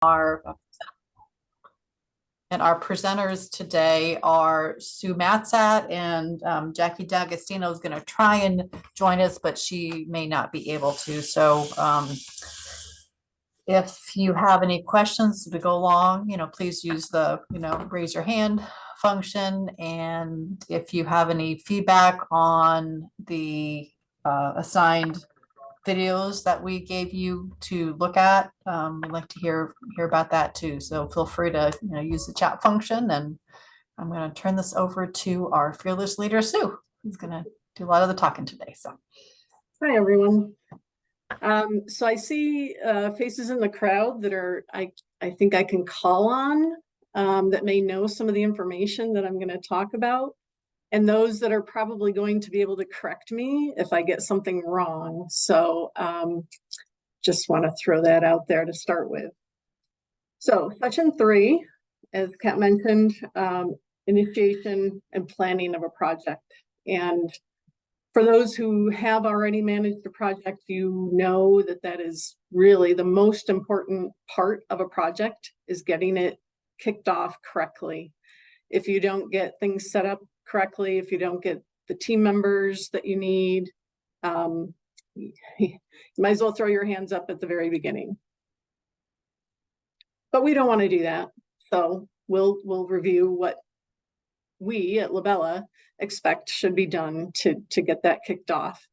Our and our presenters today are Sue Matzat and Jackie D'Agostino is going to try and join us, but she may not be able to. So if you have any questions to go along, please use the, raise your hand function. And if you have any feedback on the assigned videos that we gave you to look at, we'd like to hear about that too. So feel free to use the chat function, and I'm going to turn this over to our fearless leader, Sue, who's going to do a lot of the talking today. So hi everyone. So I see faces in the crowd that are I think I can call on, that may know some of the information that I'm going to talk about, and those that are probably going to be able to correct me if I get something wrong. So just want to throw that out there to start with. So section 3, as Kat mentioned, initiation and planning of a project. And for those who have already managed a project, you know that that is really the most important part of a project, is getting it kicked off correctly. If you don't get things set up correctly, if you don't get the team members that you need, you might as well throw your hands up at the very beginning. But we don't want to do that. So we'll review what we at LaBella expect should be done to get that kicked off.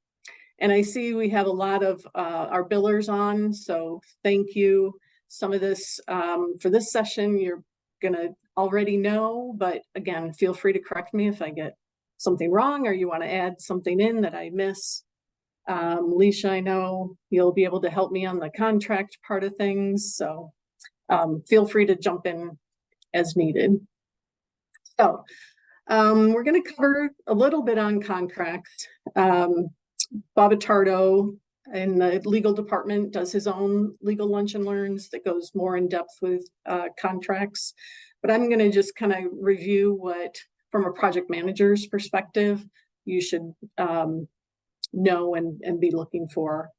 And I see we have a lot of our billers on, so thank you. Some of this for this session you're gonna already know, but again, feel free to correct me if I get something wrong or you want to add something in that I miss. Leisha, I know you'll be able to help me on the contract part of things, so feel free to jump in as needed. So we're going to cover a little bit on contracts. Bob Attardo in the legal department does his own legal lunch and learns that goes more in depth with contracts. But I'm going to just kind of review what, from a project manager's perspective, you should know and be looking for.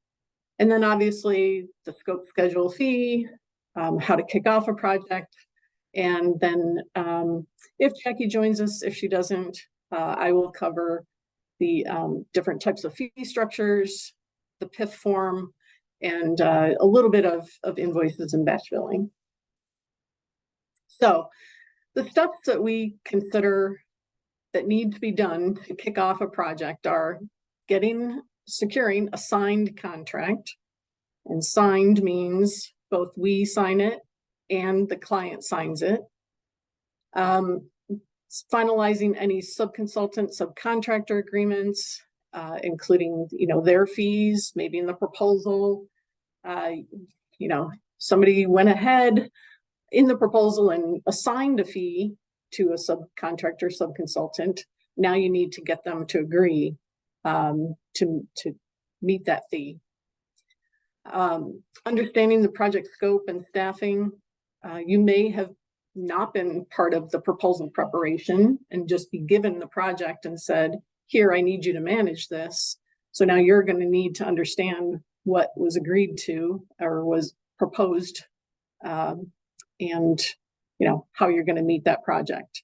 And then obviously the scope, schedule, fee, how to kick off a project. And then if Jackie joins us, if she doesn't, I will cover the different types of fee structures, the PIF form, and a little bit of invoices and batch billing. So the steps that we consider that need to be done to kick off a project are securing a signed contract. And signed means both we sign it and the client signs it. Finalizing any subconsultant, subcontractor agreements, including their fees, maybe in the proposal. Somebody went ahead in the proposal and assigned a fee to a subcontractor, subconsultant. Now you need to get them to agree to meet that fee. Understanding the project scope and staffing. You may have not been part of the proposal preparation and just be given the project and said, here, I need you to manage this. So now you're going to need to understand what was agreed to or was proposed, and how you're going to meet that project.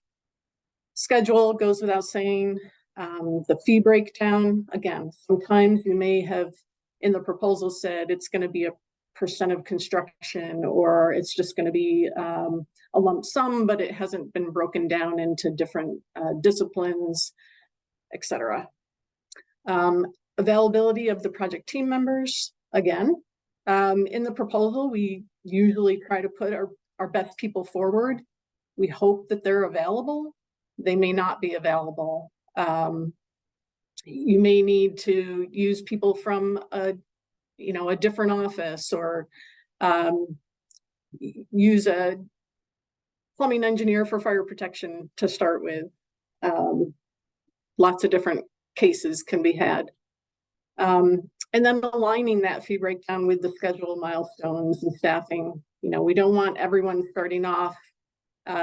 Schedule goes without saying. The fee breakdown, again, sometimes you may have in the proposal said it's going to be a % of construction, or it's just going to be a lump sum, but it hasn't been broken down into different disciplines, etc. Availability of the project team members. Again, in the proposal, we usually try to put our best people forward. We hope that they're available. They may not be available. You may need to use people from a different office, or use a plumbing engineer for fire protection to start with. Lots of different cases can be had. And then aligning that fee breakdown with the schedule, milestones, and staffing. We don't want everyone starting off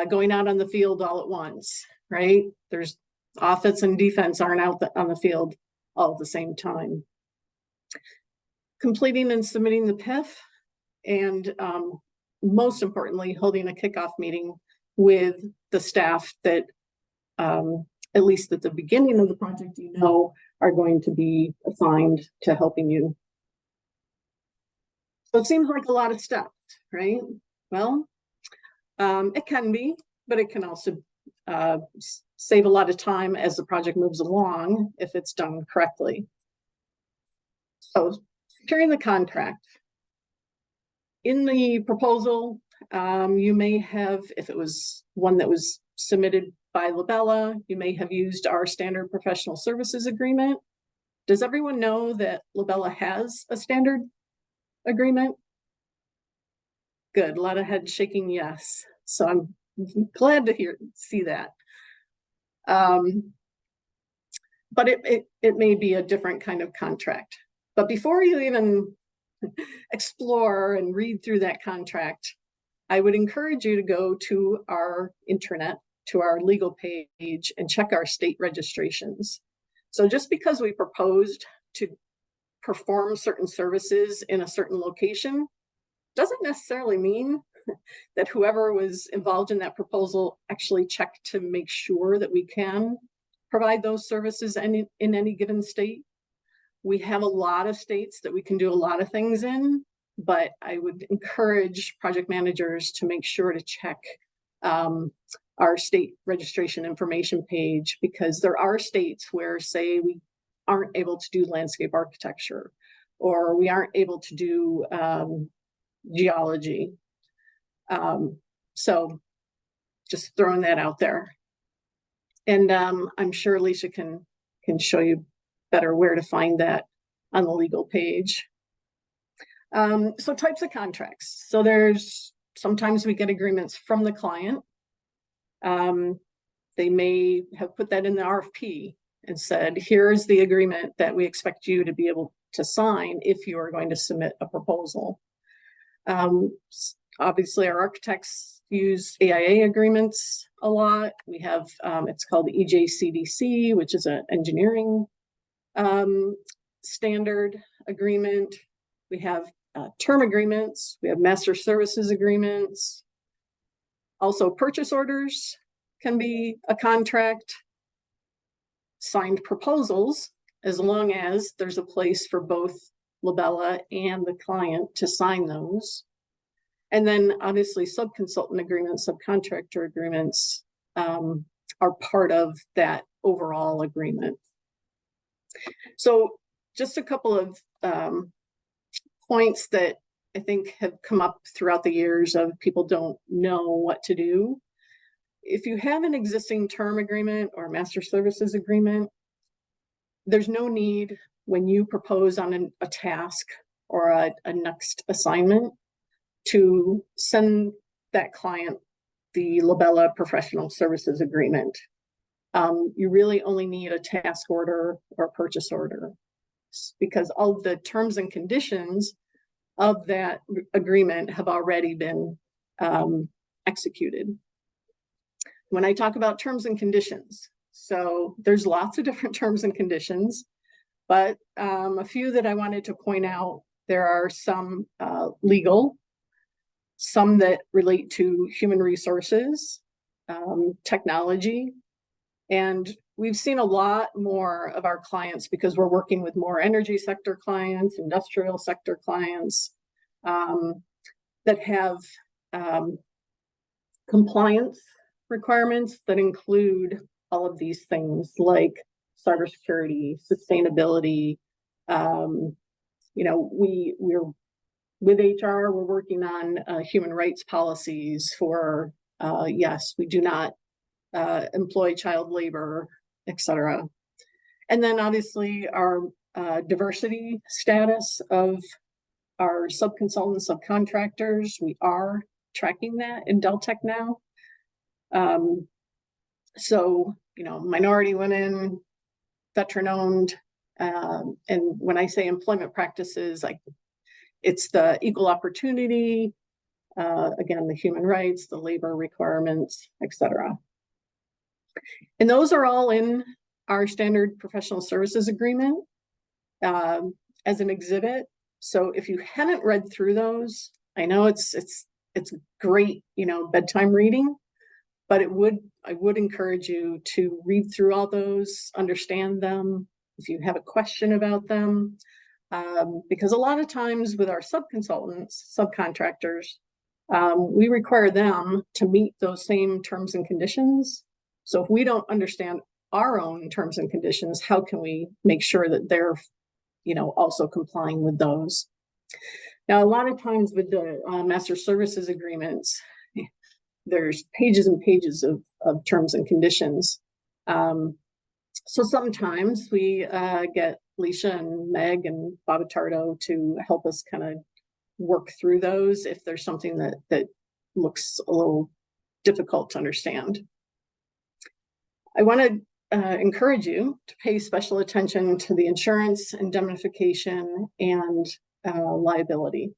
going out on the field all at once, right? There's offense and defense aren't out on the field all at the same time. Completing and submitting the PIF, and most importantly, holding a kickoff meeting with the staff that, at least at the beginning of the project, are going to be assigned to helping you. So it seems like a lot of steps, right? Well, it can be, but it can also save a lot of time as the project moves along if it's done correctly. So securing the contract. In the proposal, you may have, if it was one that was submitted by LaBella, you may have used our standard professional services agreement. Does everyone know that LaBella has a standard agreement? Good, a lot of head shaking yes. So I'm glad to see that. But it may be a different kind of contract. But before you even explore and read through that contract, I would encourage you to go to our intranet, to our legal page, and check our state registrations. So just because we proposed to perform certain services in a certain location doesn't necessarily mean that whoever was involved in that proposal actually checked to make sure that we can provide those services in any given state. We have a lot of states that we can do a lot of things in, but I would encourage project managers to make sure to check our state registration information page, because there are states where, say, we aren't able to do landscape architecture, or we aren't able to do geology. So just throwing that out there. And I'm sure Alicia can show you better where to find that on the legal page. So types of contracts. So sometimes we get agreements from the client. They may have put that in the RFP and said, here's the agreement that we expect you to be able to sign if you are going to submit a proposal. Obviously, our architects use AIA agreements a lot. We have, it's called the EJCDC, which is an engineering standard agreement. We have term agreements. We have master services agreements. Also, purchase orders can be a contract. Signed proposals, as long as there's a place for both LaBella and the client to sign those. And then obviously subconsultant agreements, subcontractor agreements are part of that overall agreement. So just a couple of points that I think have come up throughout the years of people don't know what to do. If you have an existing term agreement or master services agreement, there's no need when you propose on a task or a next assignment to send that client the LaBella professional services agreement. You really only need a task order or a purchase order, because all of the terms and conditions of that agreement have already been executed. When I talk about terms and conditions, so there's lots of different terms and conditions, but a few that I wanted to point out. There are some legal, some that relate to human resources, technology, and we've seen a lot more of our clients, because we're working with more energy sector clients, industrial sector clients, that have compliance requirements that include all of these things like cybersecurity, sustainability. We're with HR, we're working on human rights policies for, yes, we do not employ child labor, etc. And then obviously our diversity status of our subconsultants, subcontractors, we are tracking that in Deltec now. So, minority women, veteran-owned, and when I say employment practices, it's the equal opportunity, again, the human rights, the labor requirements, etc. And those are all in our standard professional services agreement as an exhibit. So if you haven't read through those, I know it's it's great, bedtime reading, but I would encourage you to read through all those, understand them, if you have a question about them, because a lot of times with our subcontractors, we require them to meet those same terms and conditions. So if we don't understand our own terms and conditions, how can we make sure that they're, also complying with those? Now, a lot of times with the master services agreements, there's pages and pages of terms and conditions. So sometimes we get Leisha and Meg and Bobatardo to help us kind of work through those if there's something that looks a little difficult to understand. I want to encourage you to pay special attention to the insurance, indemnification, and liability.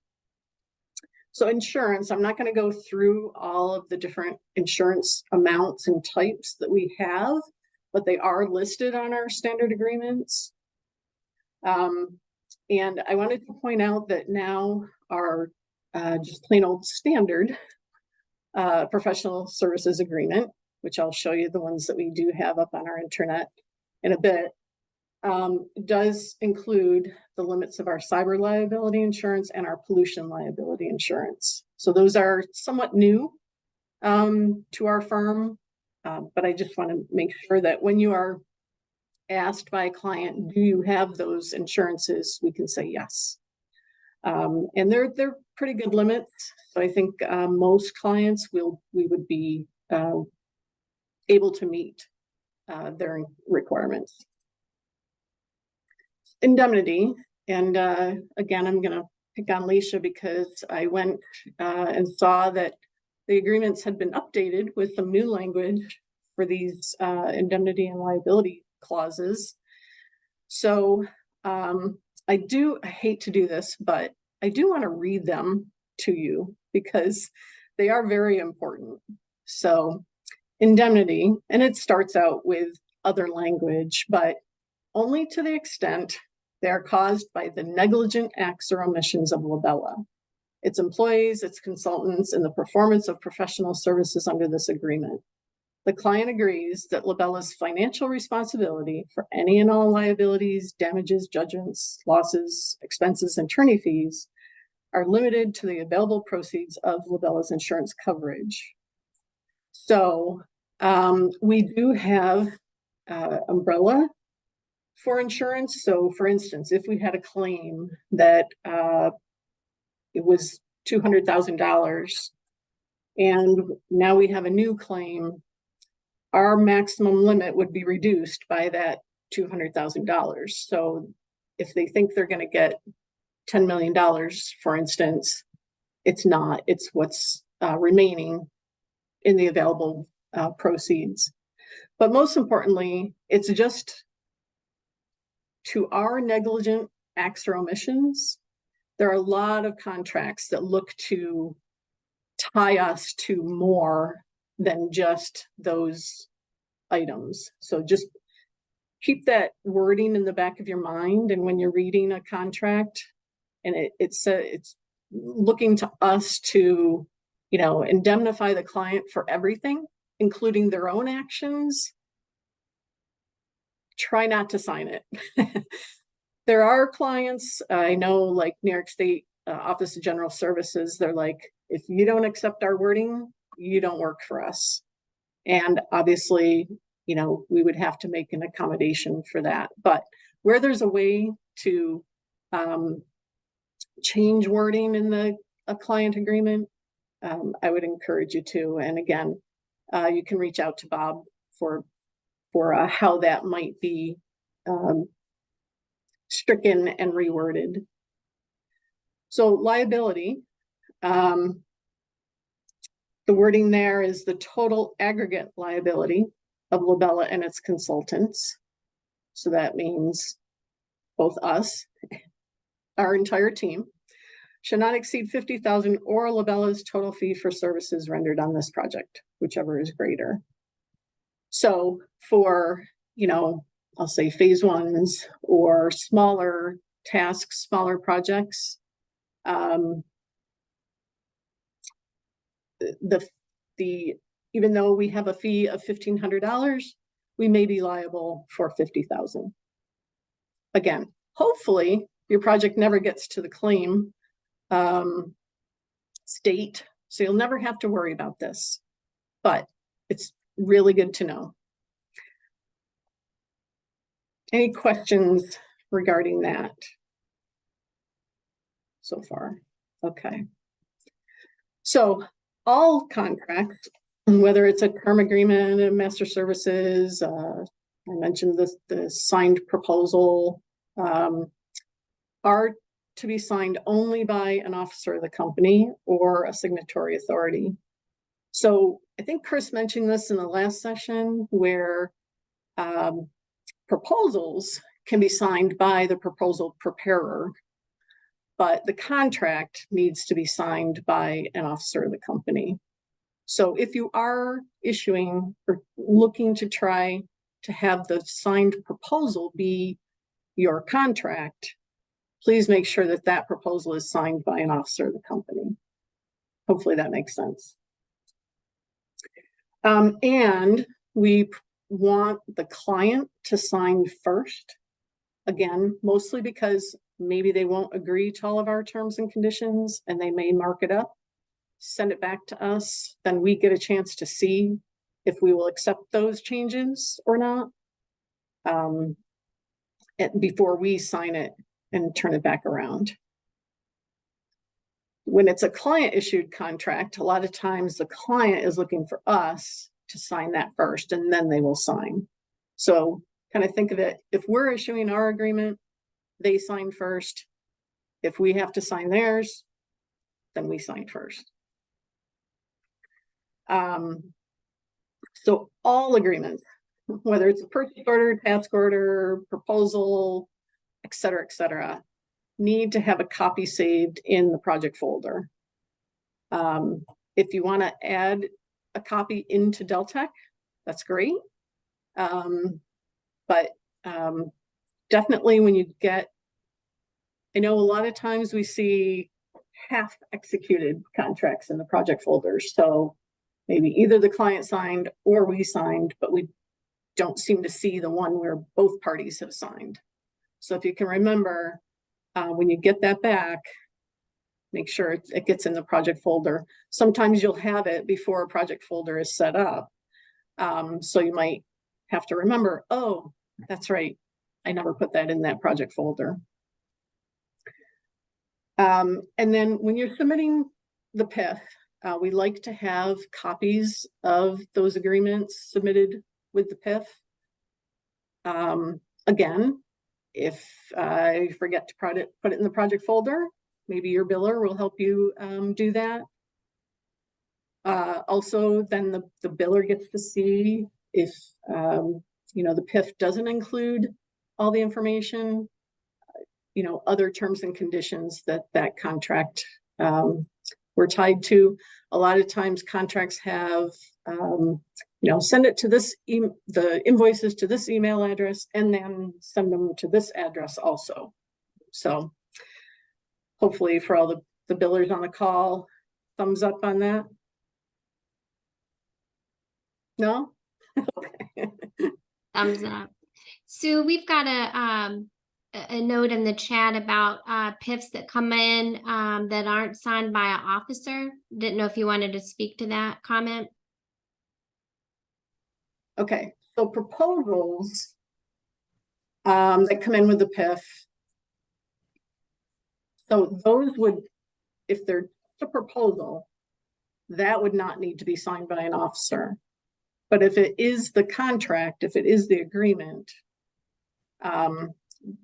So insurance, I'm not going to go through all of the different insurance amounts and types that we have, but they are listed on our standard agreements. And I wanted to point out that now our just plain old standard professional services agreement, which I'll show you the ones that we do have up on our internet in a bit, does include the limits of our cyber liability insurance and our pollution liability insurance. So those are somewhat new to our firm, but I just want to make sure that when you are asked by a client, do you have those insurances, we can say yes. And they're pretty good limits. So I think most clients we would be able to meet their requirements. Indemnity, and again, I'm going to pick on Leisha because I went and saw that the agreements had been updated with some new language for these indemnity and liability clauses. So I hate to do this, but I do want to read them to you because they are very important. So indemnity, and it starts out with other language, but only to the extent they are caused by the negligent acts or omissions of LaBella, its employees, its consultants, and the performance of professional services under this agreement. The client agrees that LaBella's financial responsibility for any and all liabilities, damages, judgments, losses, expenses, and attorney fees are limited to the available proceeds of LaBella's insurance coverage. So we do have umbrella for insurance. So for instance, if we had a claim that it was $200,000 and now we have a new claim, our maximum limit would be reduced by that $200,000. So if they think they're going to get $10 million, for instance, it's not, it's what's remaining in the available proceeds. But most importantly, it's just to our negligent acts or omissions. There are a lot of contracts that look to tie us to more than just those items. So just keep that wording in the back of your mind. And when you're reading a contract and it's looking to us to, indemnify the client for everything, including their own actions, try not to sign it. There are clients, I know, like New York State Office of General Services, they're like, if you don't accept our wording, you don't work for us. And obviously, we would have to make an accommodation for that. But where there's a way to change wording in a client agreement, I would encourage you to. And again, you can reach out to Bob for how that might be stricken and reworded. So liability, the wording there is the total aggregate liability of LaBella and its consultants. So that means both us, our entire team, should not exceed $50,000 or LaBella's total fee for services rendered on this project, whichever is greater. So for, I'll say phase ones or smaller tasks, smaller projects, the even though we have a fee of $1,500, we may be liable for $50,000. Again, hopefully your project never gets to the claim state, so you'll never have to worry about this, but it's really good to know. Any questions regarding that so far? Okay. So all contracts, whether it's a term agreement, a master services, I mentioned the signed proposal, are to be signed only by an officer of the company or a signatory authority. So I think Chris mentioned this in the last session, where proposals can be signed by the proposal preparer, but the contract needs to be signed by an officer of the company. So if you are issuing or looking to try to have the signed proposal be your contract, please make sure that that proposal is signed by an officer of the company. Hopefully that makes sense. And we want the client to sign first. Again, mostly because maybe they won't agree to all of our terms and conditions and they may mark it up, send it back to us, then we get a chance to see if we will accept those changes or not before we sign it and turn it back around. When it's a client issued contract, a lot of times the client is looking for us to sign that first and then they will sign. So kind of think of it, if we're issuing our agreement, they sign first. If we have to sign theirs, then we sign first. So all agreements, whether it's a purchase order, task order, proposal, et cetera, need to have a copy saved in the project folder. If you want to add a copy into Deltek, that's great. But definitely when you get, I know a lot of times we see half executed contracts in the project folders. So maybe either the client signed or we signed, but we don't seem to see the one where both parties have signed. So if you can remember, when you get that back, make sure it gets in the project folder. Sometimes you'll have it before a project folder is set up. So you might have to remember, oh, that's right, I never put that in that project folder. And then when you're submitting the PIF, we like to have copies of those agreements submitted with the PIF. Again, if I forget to put it in the project folder, maybe your biller will help you do that. Also, then the biller gets to see if the PIF doesn't include all the information, other terms and conditions that contract we're tied to. A lot of times contracts have send it to this the invoices to this email address and then send them to this address also. So hopefully for all the billers on the call, thumbs up on that. No? Okay. Thumbs up. Sue, we've got a note in the chat about PIFs that come in that aren't signed by an officer. Didn't know if you wanted to speak to that comment. Okay, so proposals that come in with the PIF. So those would, if they're a proposal, that would not need to be signed by an officer. But if it is the contract, if it is the agreement,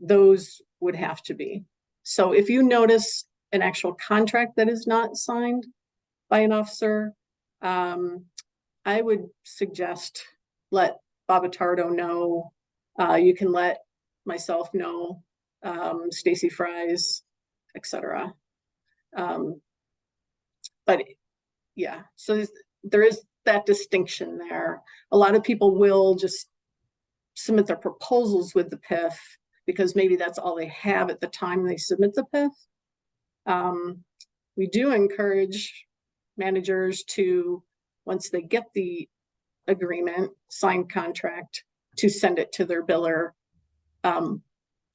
those would have to be. So if you notice an actual contract that is not signed by an officer, I would suggest let Bob Attardo know. You can let myself know, Stacy Fries, etc. But yeah, so there is that distinction there. A lot of people will just submit their proposals with the PIF because maybe that's all they have at the time they submit the PIF. We do encourage managers to, once they get the agreement, signed contract, to send it to their biller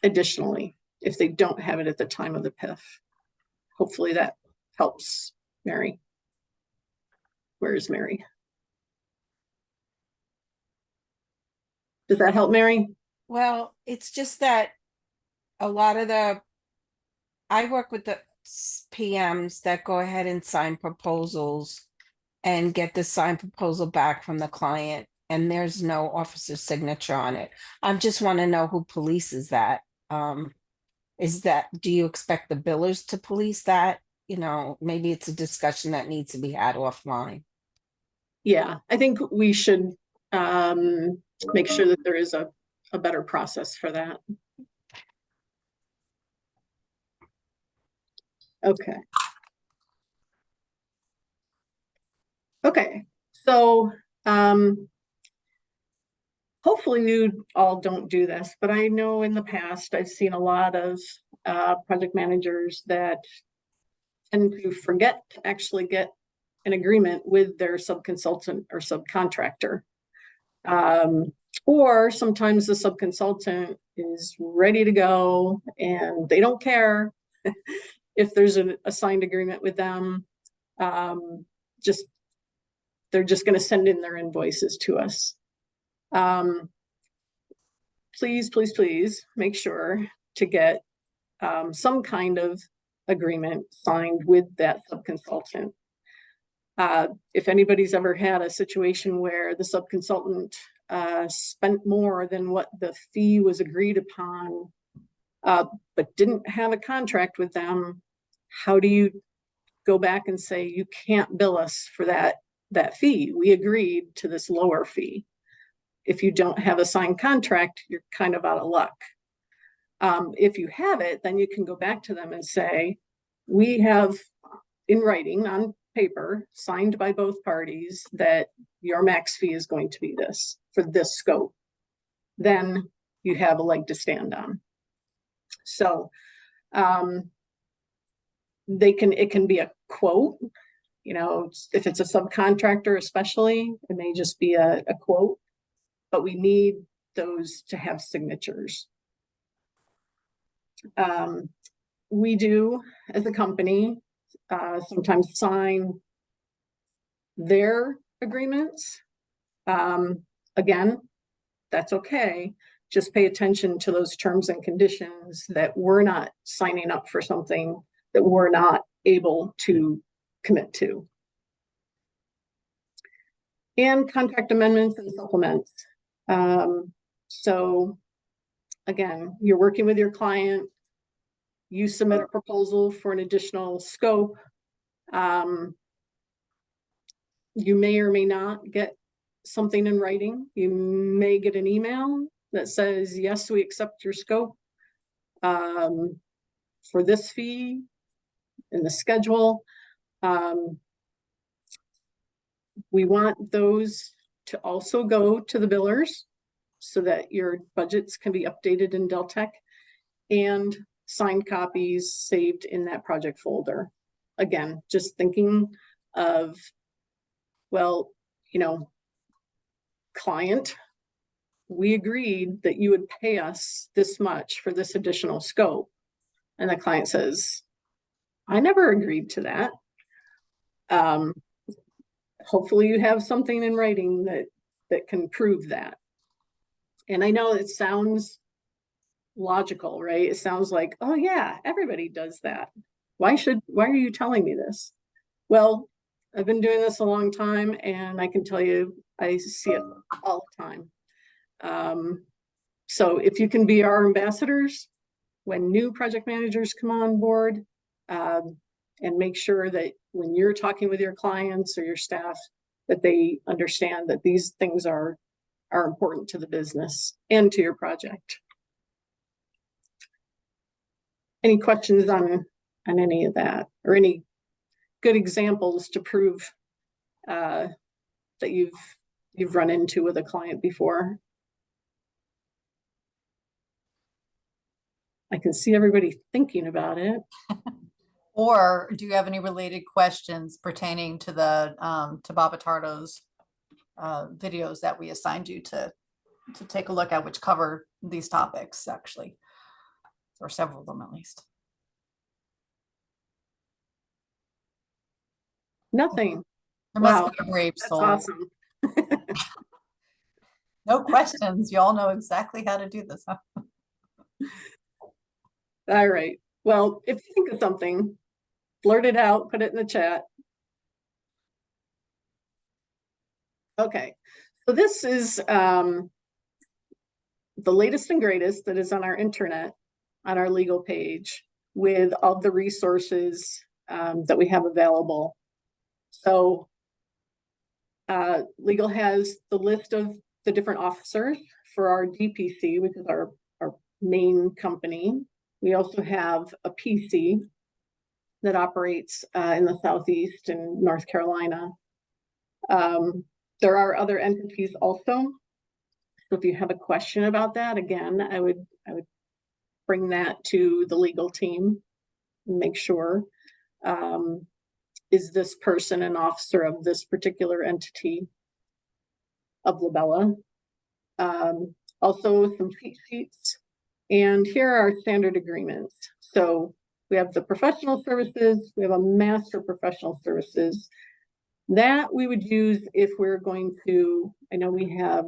additionally, if they don't have it at the time of the PIF. Hopefully that helps, Mary. Where is Mary? Does that help, Mary? Well, it's just that a lot of I work with the PMs that go ahead and sign proposals and get the signed proposal back from the client, and there's no officer's signature on it. I just want to know who polices that. Do you expect the billers to police that? You know, maybe it's a discussion that needs to be had offline. Yeah, I think we should make sure that there is a better process for that. Okay. Okay, so hopefully you all don't do this, but I know in the past I've seen a lot of project managers that tend to forget to actually get an agreement with their subconsultant or subcontractor. Or sometimes the subconsultant is ready to go and they don't care if there's a signed agreement with them. They're just going to send in their invoices to us. Please, please, please make sure to get some kind of agreement signed with that subconsultant. If anybody's ever had a situation where the subconsultant spent more than what the fee was agreed upon, but didn't have a contract with them, how do you go back and say, you can't bill us for that fee? We agreed to this lower fee. If you don't have a signed contract, you're kind of out of luck. If you have it, then you can go back to them and say, we have in writing on paper signed by both parties that your max fee is going to be this for this scope. Then you have a leg to stand on. So it can be a quote, you know, if it's a subcontractor especially, it may just be a quote, but we need those to have signatures. We do, as a company, sometimes sign their agreements. Again, that's okay. Just pay attention to those terms and conditions, that we're not signing up for something that we're not able to commit to. And contract amendments and supplements. So again, you're working with your client, you submit a proposal for an additional scope. You may or may not get something in writing. You may get an email that says, yes, we accept your scope for this fee in the schedule. We want those to also go to the billers so that your budgets can be updated in Deltec, and signed copies saved in that project folder. Again, just thinking of, well, you know, client, we agreed that you would pay us this much for this additional scope. And the client says, I never agreed to that. Hopefully you have something in writing that can prove that. And I know it sounds logical, right? It sounds like, oh yeah, everybody does that. Why are you telling me this? Well, I've been doing this a long time, and I can tell you, I see it all the time. So if you can be our ambassadors when new project managers come on board, and make sure that when you're talking with your clients or your staff, that they understand that these things are important to the business and to your project. Any questions on any of that, or any good examples to prove that you've run into with a client before? I can see everybody thinking about it. Or do you have any related questions pertaining to the, to Bob Attardo's videos that we assigned you to take a look at, which cover these topics actually, or several of them at least? Nothing. There must Wow, be a brave that's soul. awesome. No questions. You all know exactly how to do this, huh? All right. Well, if you think of something, blurt it out, put it in the chat. Okay, so this is the latest and greatest that is on our internet, on our legal page, with all the resources that we have available. So legal has the list of the different officers for our DPC, which is our main company. We also have a PC that operates in the Southeast and North Carolina. There are other entities also. So if you have a question about that, again, I would bring that to the legal team and make sure, is this person an officer of this particular entity of LaBella? Also some cheat sheets. And here are our standard agreements. So we have the professional services, we have a master professional services that we would use if we're going to, I know we have,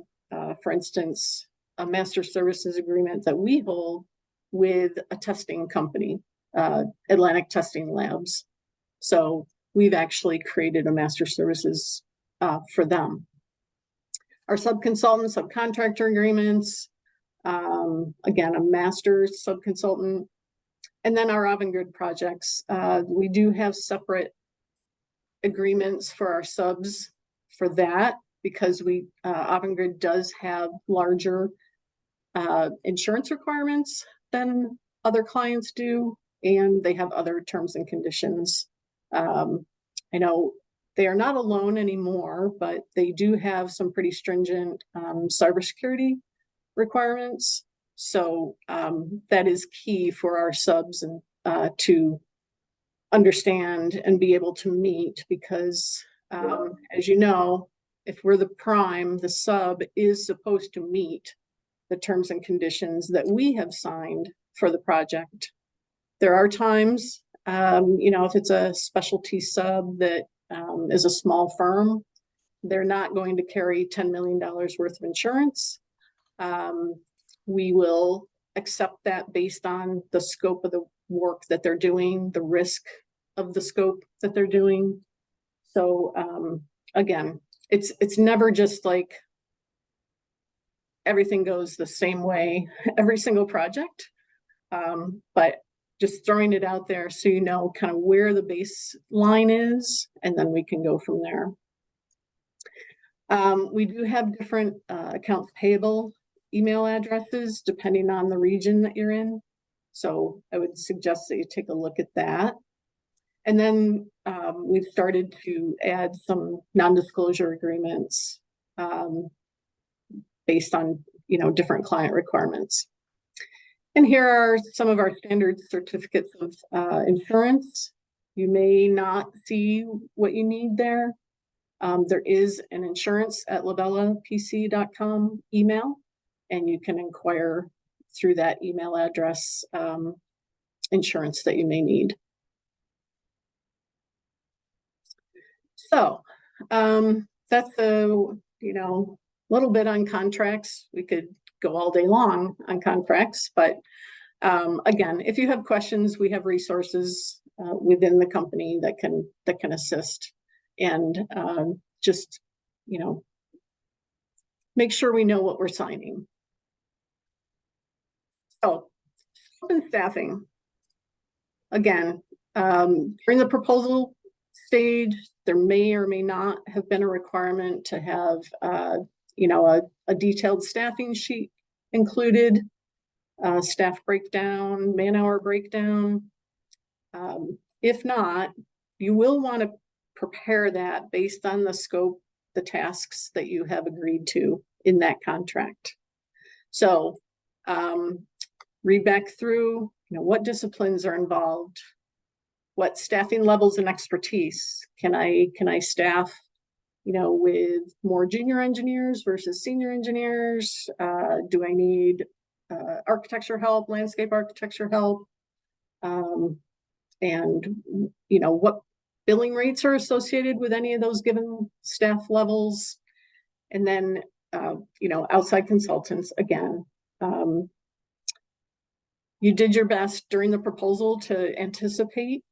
for instance, a master services agreement that we hold with a testing company, Atlantic Testing Labs. So we've actually created a master services for them. Our subconsultant, subcontractor agreements, again, a master subconsultant, and then our Avangrid projects. We do have separate agreements for our subs for that, because we Avangrid does have larger insurance requirements than other clients do, and they have other terms and conditions. I know they are not alone anymore, but they do have some pretty stringent cybersecurity requirements. So that is key for our subs and to understand and be able to meet, because as you know, if we're the prime, the sub is supposed to meet the terms and conditions that we have signed for the project. There are times, if it's a specialty sub that is a small firm, they're not going to carry $10 million worth of insurance. We will accept that based on the scope of the work that they're doing, the risk of the scope that they're doing. So again, it's never just like everything goes the same way every single project, but just throwing it out there so you know kind of where the baseline is, and then we can go from there. We do have different accounts payable email addresses depending on the region that you're in. So I would suggest that you take a look at that. And then we've started to add some non-disclosure agreements based on, different client requirements. And here are some of our standard certificates of insurance. You may not see what you need there. There is an insurance@labellapc.com email, and you can inquire through that email address insurance that you may need. So that's a little bit on contracts. We could go all day long on contracts, but again, if you have questions, we have resources within the company that can assist, and just make sure we know what we're signing. So scope and staffing. Again, during the proposal stage, there may or may not have been a requirement to have a detailed staffing sheet included, staff breakdown, man-hour breakdown. If not, you will want to prepare that based on the scope, the tasks that you have agreed to in that contract. So read back through, what disciplines are involved, what staffing levels and expertise can I staff, with more junior engineers versus senior engineers? Do I need architecture help, landscape architecture help? And what billing rates are associated with any of those given staff levels? And then outside consultants again. You did your best during the proposal to anticipate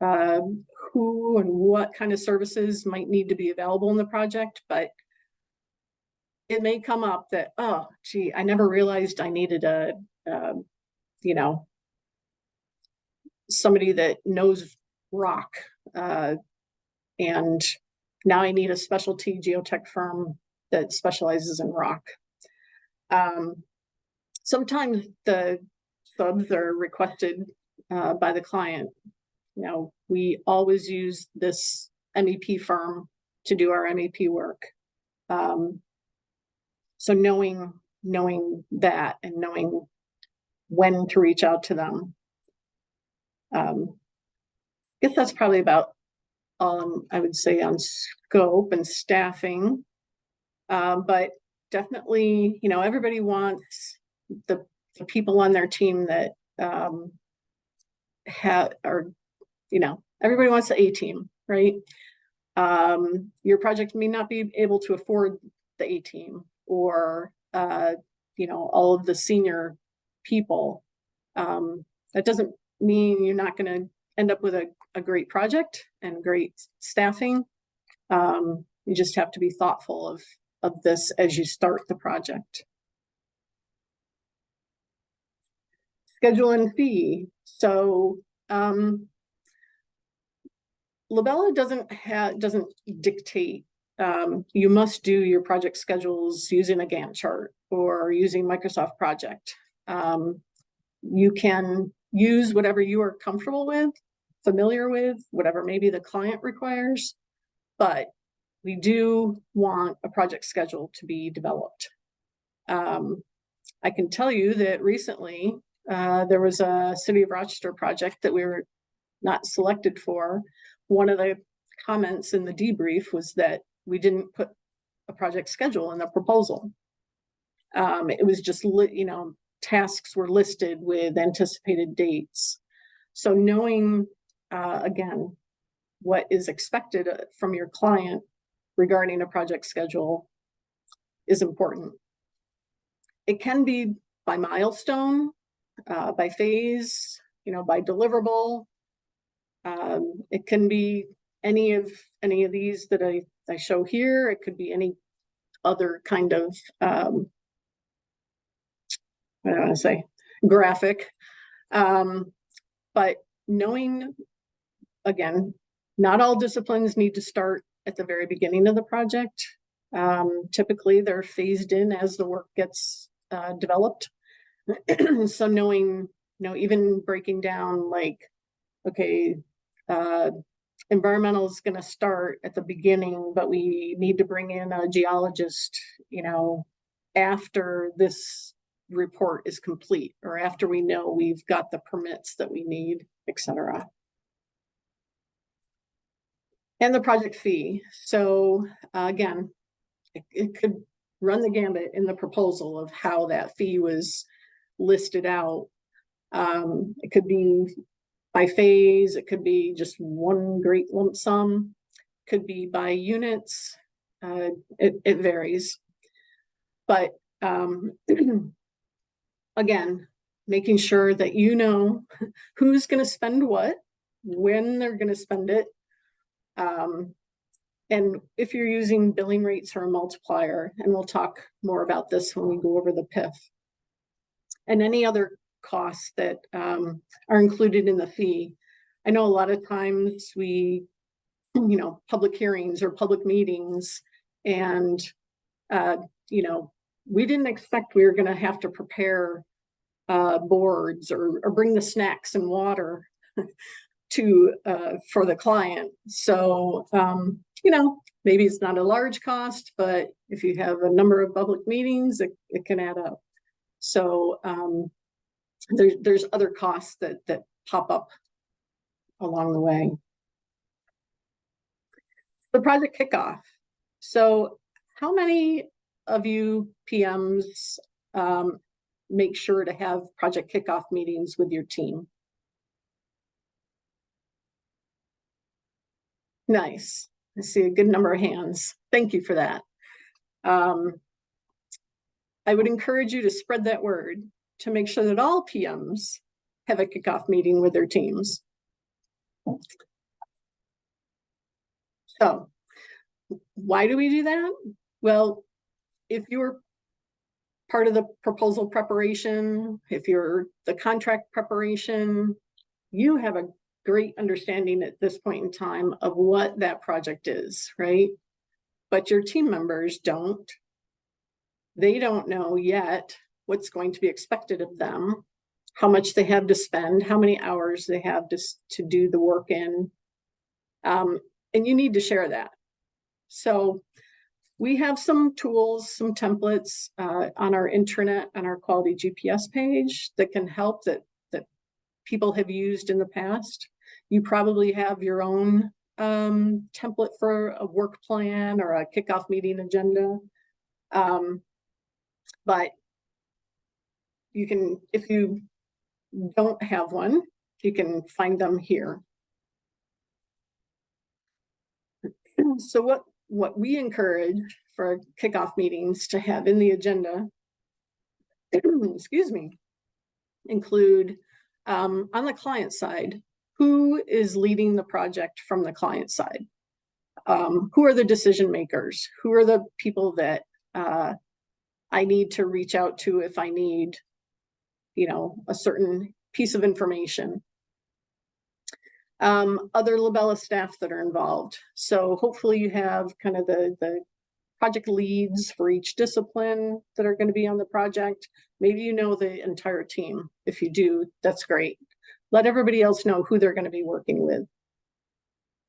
who and what kind of services might need to be available in the project, but it may come up that, oh, gee, I never realized I needed somebody that knows rock, and now I need a specialty geotech firm that specializes in rock. Sometimes the subs are requested by the client. We always use this MEP firm to do our MEP work. So knowing that and knowing when to reach out to them. I guess that's probably about all I would say on scope and staffing. But definitely, everybody wants the people on their team that everybody wants the A team, right? Your project may not be able to afford the A team or all of the senior people. That doesn't mean you're not going to end up with a great project and great staffing. You just have to be thoughtful of this as you start the project. Schedule and fee. So LaBella doesn't dictate you must do your project schedules using a Gantt chart or using Microsoft Project. You can use whatever you are comfortable with, familiar with, whatever maybe the client requires, but we do want a project schedule to be developed. I can tell you that recently there was a City of Rochester project that we were not selected for. One of the comments in the debrief was that we didn't put a project schedule in the proposal. It was just, tasks were listed with anticipated dates. So knowing, again, what is expected from your client regarding a project schedule is important. It can be by milestone, by phase, by deliverable. It can be any of these that I show here. It could be any other kind of I don't want to say graphic, but knowing, again, not all disciplines need to start at the very beginning of the project. Typically they're phased in as the work gets developed. So knowing, even breaking down like, okay, environmental is going to start at the beginning, but we need to bring in a geologist, after this report is complete or after we know we've got the permits that we need, etc. And the project fee. So again, it could run the gambit in the proposal of how that fee was listed out. It could be by phase, it could be just one great lump sum, could be by units, it varies. But again, making sure that who's going to spend what, when they're going to spend it. And if you're using billing rates or a multiplier, and we'll talk more about this when we go over the PIF. And any other costs that are included in the fee. I know a lot of times we, public hearings or public meetings, and, we didn't expect we were going to have to prepare boards or bring the snacks and water for the client. So, maybe it's not a large cost, but if you have a number of public meetings, it can add up. So there's other costs that pop up along the way. The project kickoff. So how many of you PMs make sure to have project kickoff meetings with your team? Nice. I see a good number of hands. Thank you for that. I would encourage you to spread that word to make sure that all PMs have a kickoff meeting with their teams. So why do we do that? Well, if you're part of the proposal preparation, if you're the contract preparation, you have a great understanding at this point in time of what that project is, right? But your team members don't. They don't know yet what's going to be expected of them, how much they have to spend, how many hours they have to do the work in. And you need to share that. So we have some tools, some templates on our intranet, on our quality GPS page that can help that people have used in the past. You probably have your own template for a work plan or a kickoff meeting agenda. But you can, if you don't have one, you can find them here. So what we encourage for kickoff meetings to have in the agenda, excuse me, include on the client side, who is leading the project from the client side? Who are the decision makers? Who are the people that I need to reach out to if I need, a certain piece of information? Other LaBella staff that are involved. So hopefully you have kind of the project leads for each discipline that are going to be on the project. Maybe you know the entire team. If you do, that's great. Let everybody else know who they're going to be working with.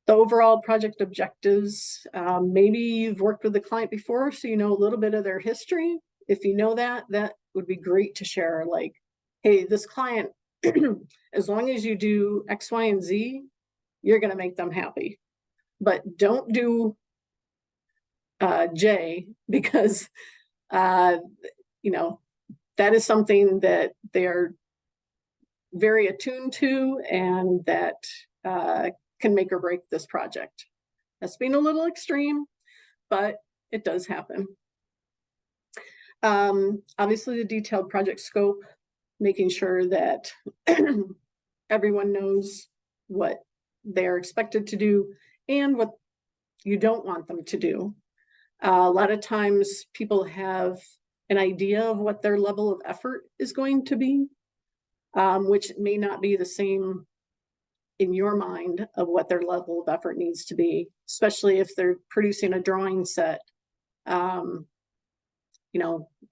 The overall project objectives, maybe you've worked with the client before, so you know a little bit of their history. If you know that, that would be great to share, like, hey, this client, as long as you do X, Y, and Z, you're going to make them happy. But don't do J, because, that is something that they're very attuned to, and that can make or break this project. That's being a little extreme, but it does happen. Obviously, the detailed project scope, making sure that everyone knows what they're expected to do and what you don't want them to do. A lot of times people have an idea of what their level of effort is going to be, which may not be the same in your mind of what their level of effort needs to be, especially if they're producing a drawing set.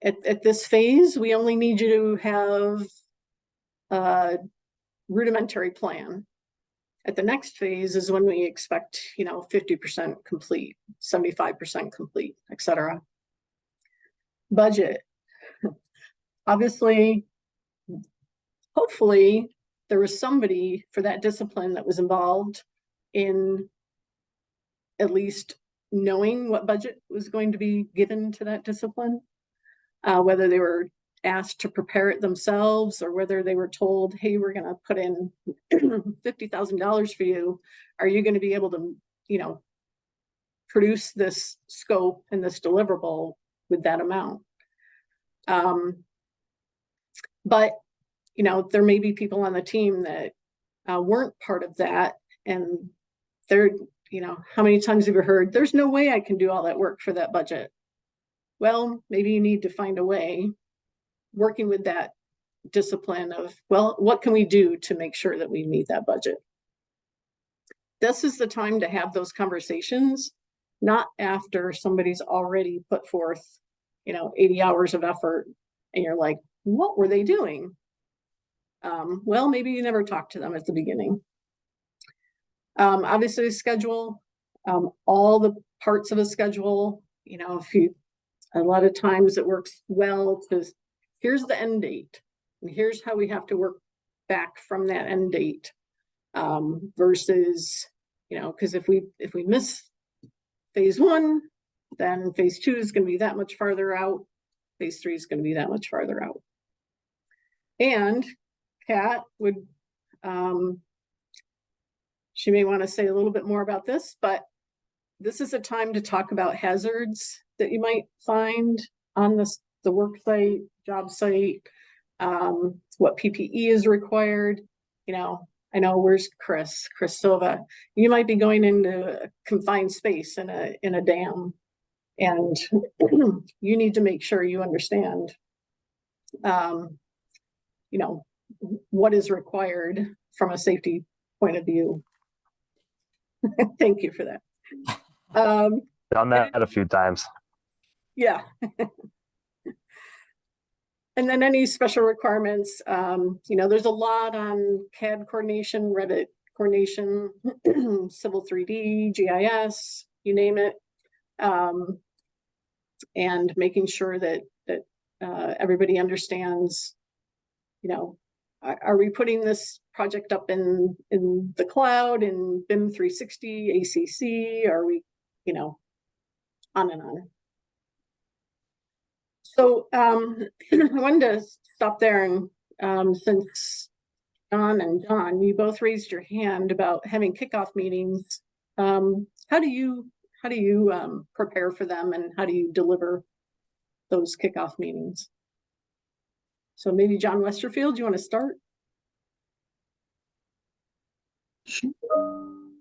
At this phase, we only need you to have a rudimentary plan. At the next phase is when we expect, 50% complete, 75% complete, etc. Budget. Obviously, hopefully, there was somebody for that discipline that was involved in at least knowing what budget was going to be given to that discipline, whether they were asked to prepare it themselves or whether they were told, hey, we're going to put in $50,000 for you. Are you going to be able to, produce this scope and this deliverable with that amount? But there may be people on the team that weren't part of that, and they're, how many times have you heard, there's no way I can do all that work for that budget? Well, maybe you need to find a way, working with that discipline of, well, what can we do to make sure that we meet that budget? This is the time to have those conversations, not after somebody's already put forth, 80 hours of effort, and you're like, what were they doing? Well, maybe you never talked to them at the beginning. Obviously, schedule, all the parts of a schedule, a lot of times it works well to, here's the end date, and here's how we have to work back from that end date. versus, because if we miss phase 1, then phase 2 is going to be that much farther out. Phase 3 is going to be that much farther out. And Kat would, she may want to say a little bit more about this, but this is a time to talk about hazards that you might find on the work site, job site, what PPE is required. I know, where's Chris Silva? You might be going into a confined space in a dam, and you need to make sure you understand, what is required from a safety point of view. Thank you for that. Done that a few times. Yeah. And then any special requirements, there's a lot on CAD coordination, Revit coordination, Civil 3D, GIS, you name it. And making sure that everybody understands, are we putting this project up in the cloud, in BIM 360, ACC? Are we, on and on. So I wanted to stop there, and since John and John, you both raised your hand about having kickoff meetings. How do you prepare for them, and how do you deliver those kickoff meetings? So maybe John Westerfield, you want to start?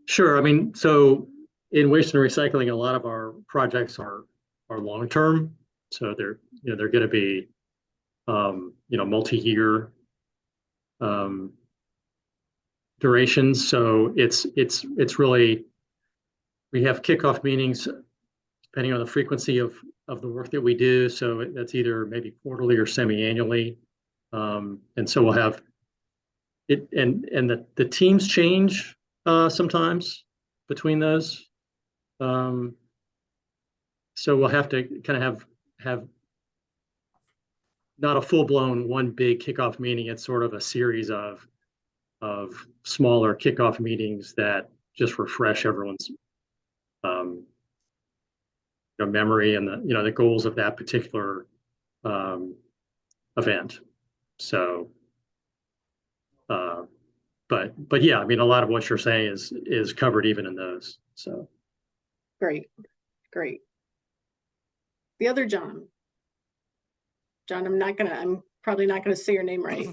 Sure. I mean, so in waste and recycling, a lot of our projects are long-term. So they're going to be, multi-year durations. So it's really, we have kickoff meetings depending on the frequency of the work that we do. So that's either maybe quarterly or semi-annually. And so we'll have it, and the teams change sometimes between those. So we'll have to kind of have not a full-blown one big kickoff meeting. It's sort of a series of smaller kickoff meetings that just refresh everyone's memory and the goals of that particular event. So but yeah, I mean, a lot of what you're saying is covered even in those. So great. The other John, I'm probably not gonna say your name right.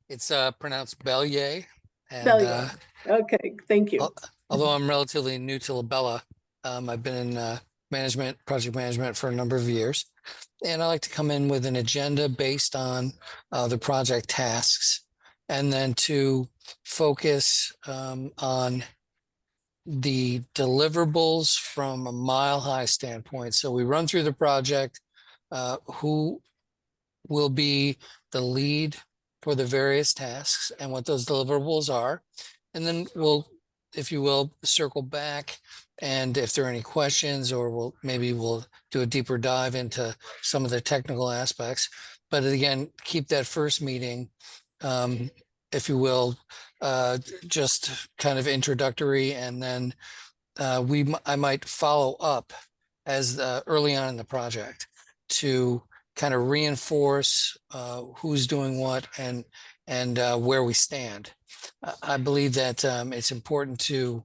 It's pronounced Bellier. And Bellier. Okay, thank you. Although I'm relatively new to LaBella, I've been in project management for a number of years. And I like to come in with an agenda based on the project tasks, and then to focus on the deliverables from a mile-high standpoint. So we run through the project, who will be the lead for the various tasks and what those deliverables are. And then we'll, if you will, circle back, and if there are any questions, or we'll do a deeper dive into some of the technical aspects. But again, keep that first meeting, if you will, just kind of introductory, and then I might follow up as early on in the project to kind of reinforce who's doing what and where we stand. I believe that it's important to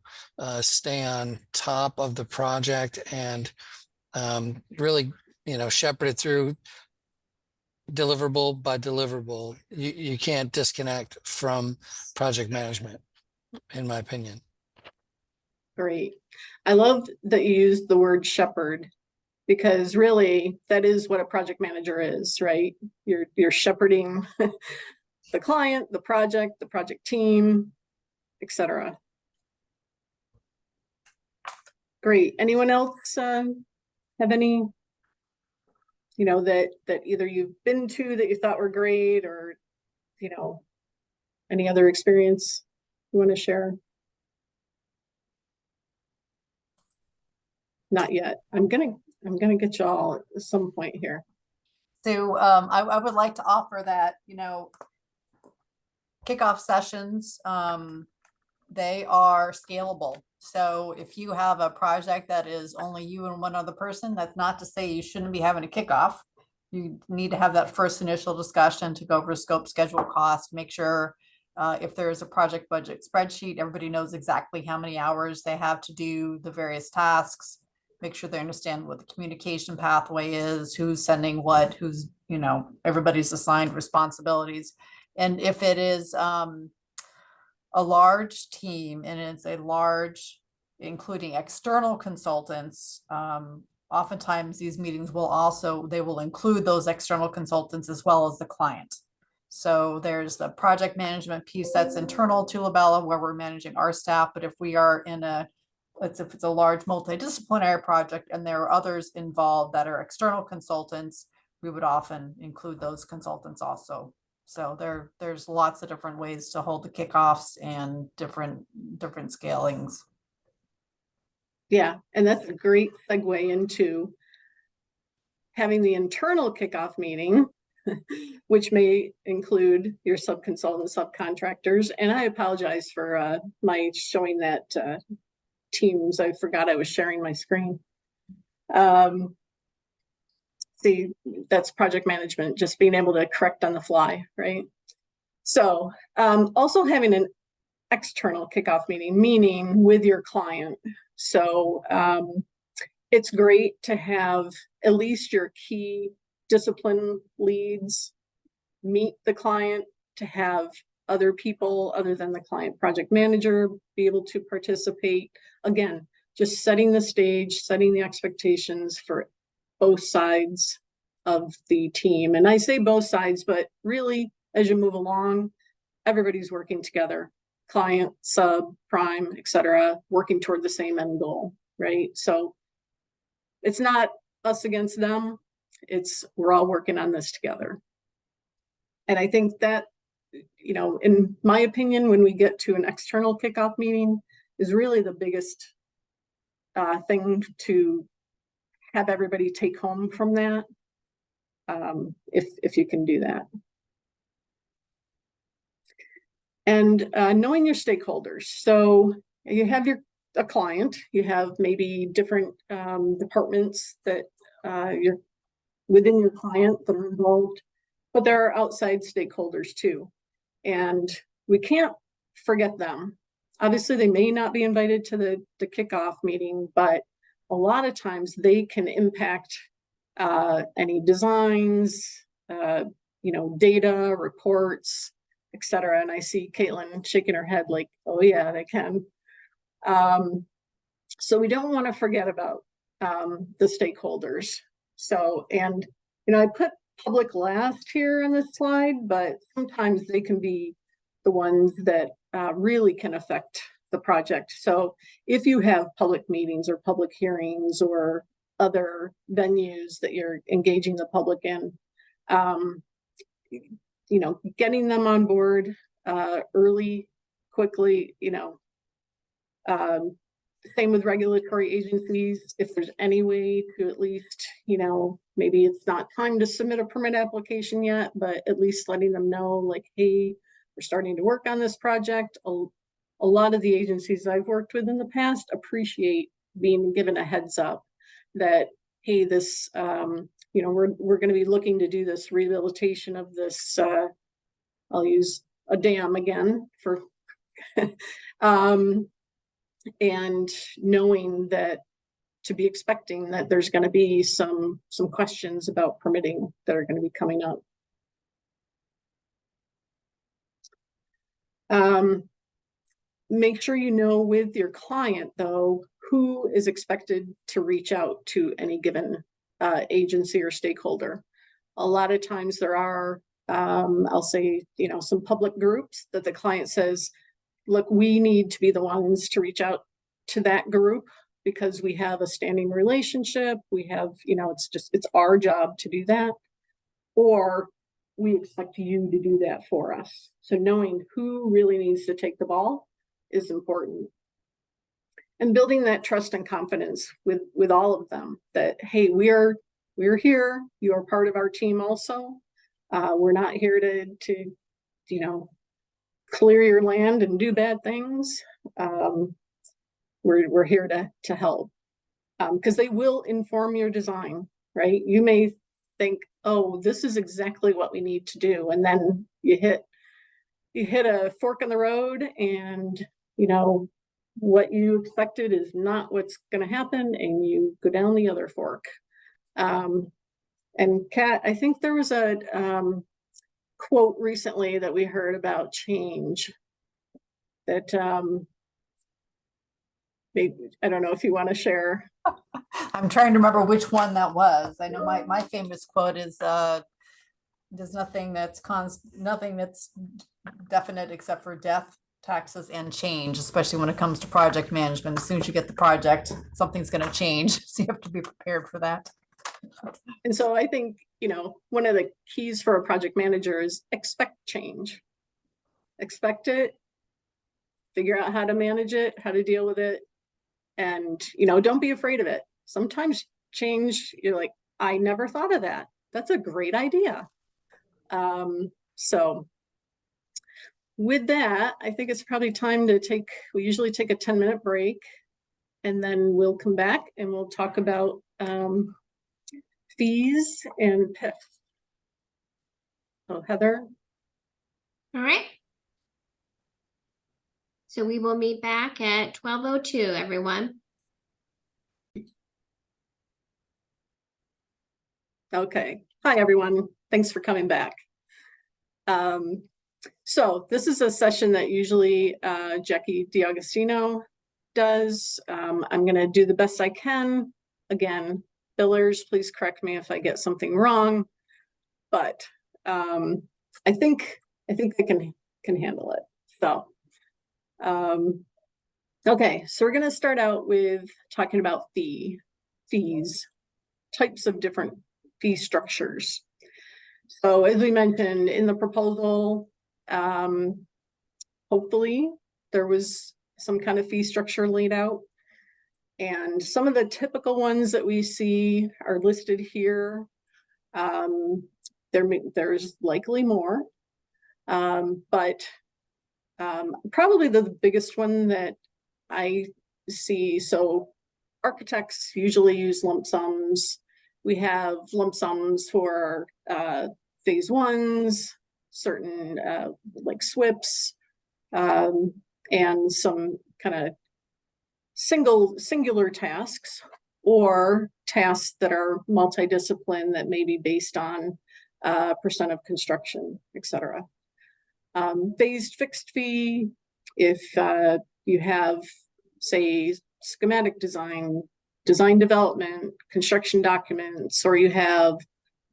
stay on top of the project and really, shepherd it through deliverable by deliverable. You can't disconnect from project management, in my opinion. Great. I love that you used the word shepherd, because really that is what a project manager is, right? You're shepherding the client, the project team, etc. Great. Anyone else have any, that either you've been to that you thought were great, or, any other experience you want to share? Not yet. I'm gonna get you all at some point here. So I would like to offer that, kickoff sessions they are scalable. So if you have a project that is only you and one other person, that's not to say you shouldn't be having a kickoff. You need to have that first initial discussion to go over scope, schedule, cost, make sure if there is a project budget spreadsheet, everybody knows exactly how many hours they have to do the various tasks. Make sure they understand what the communication pathway is, who's sending what, who's, you know, everybody's assigned responsibilities. And if it is a large team and it's a large, including external consultants, oftentimes these meetings will also, they will include those external consultants as well as the client. So there's the project management piece that's internal to LaBella where we're managing our staff, but if we are in a, let's if it's a large multidisciplinary project and there are others involved that are external consultants, we would often include those consultants also. So there's lots of different ways to hold the kickoffs and different scalings. Yeah, and that's a great segue into having the internal kickoff meeting, which may include your sub-consultants, subcontractors. And I apologize for my showing that Teams. I forgot I was sharing my screen. See, that's project management, just being able to correct on the fly, right? So also having an external kickoff meeting, meaning with your client. So it's great to have at least your key discipline leads meet the client, to have other people other than the client project manager be able to participate. Again, just setting the stage, setting the expectations for both sides of the team. And I say both sides, but really, as you move along, everybody's working together. Client, sub, prime, etc., working toward the same end goal, right? So it's not us against them. It's we're all working on this together. And I think that, you know, in my opinion, when we get to an external kickoff meeting is really the biggest thing to have everybody take home from that, if you can do that. And knowing your stakeholders. So you have a client, you have maybe different departments that you're within your client that are involved, but there are outside stakeholders too. And we can't forget them. Obviously, they may not be invited to the kickoff meeting, but a lot of times they can impact any designs, you know, data, reports, etc. And I see Caitlin shaking her head like, oh yeah, they can. So we don't want to forget about the stakeholders. So, and, you know, I put public last here in this slide, but sometimes they can be the ones that really can affect the project. So if you have public meetings or public hearings or other venues that you're engaging the public in, you know, getting them on board early, quickly, you know, same with regulatory agencies. If there's any way to at least, you know, maybe it's not time to submit a permit application yet, but at least letting them know like, hey, we're starting to work on this project. A lot of the agencies I've worked with in the past appreciate being given a heads up that, hey, this, you know, we're going to be looking to do this rehabilitation of this, I'll use a dam again for, and knowing that to be expecting that there's going to be some questions about permitting that are going to be coming up. Make sure you know with your client though, who is expected to reach out to any given agency or stakeholder. A lot of times there are, I'll say, you know, some public groups that the client says, look, we need to be the ones to reach out to that group because we have a standing relationship. We have, you know, it's our job to do that. Or we expect you to do that for us. So knowing who really needs to take the ball is important. And building that trust and confidence with all of them that, hey, we're here. You are part of our team also. We're not here to, you know, clear your land and do bad things. we're here to help. Because they will inform your design, right? You may think, oh, this is exactly what we need to do. And then you hit a fork in the road, and what you expected is not what's going to happen, and you go down the other fork. And Kat, I think there was a quote recently that we heard about change that maybe, I don't know if you want to share. I'm trying to remember which one that was. I know my famous quote is, there's nothing that's definite except for death, taxes, and change, especially when it comes to project management. As soon as you get the project, something's going to change. So you have to be prepared for that. And so I think, one of the keys for a project manager is expect change. Expect it, figure out how to manage it, how to deal with it. And, don't be afraid of it. Sometimes change, you're like, I never thought of that. That's a great idea. So with that, I think it's probably time to we usually take a 10-minute break, and then we'll come back and we'll talk about fees and PIF. So Heather. All right. So we will meet back at 12:02, everyone. Okay. Hi, everyone. Thanks for coming back. So this is a session that usually Jackie D'Agostino does. I'm going to do the best I can. Again, billers, please correct me if I get something wrong. But I think I can handle it. So, okay. So we're going to start out with talking about fees, types of different fee structures. So as we mentioned in the proposal, hopefully there was some kind of fee structure laid out. And some of the typical ones that we see are listed here. There's likely more, but probably the biggest one that I see, so architects usually use lump sums. We have lump sums for phase ones, certain like SWIPs, and some kind of singular tasks, or tasks that are multidiscipline that may be based on percent of construction, etc. Phased fixed fee, if you have, say, schematic design development, construction documents, or you have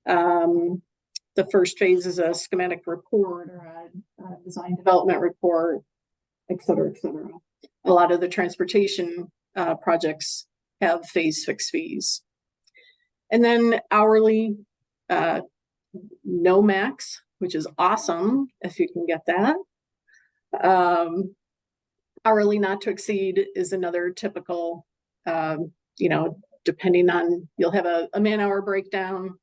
the first phase is a schematic report or a design development report, et cetera, et cetera. A lot of the transportation projects have phase fixed fees. And then hourly, no max, which is awesome if you can get that. Hourly not to exceed is another typical, depending on, you'll have a man-hour breakdown.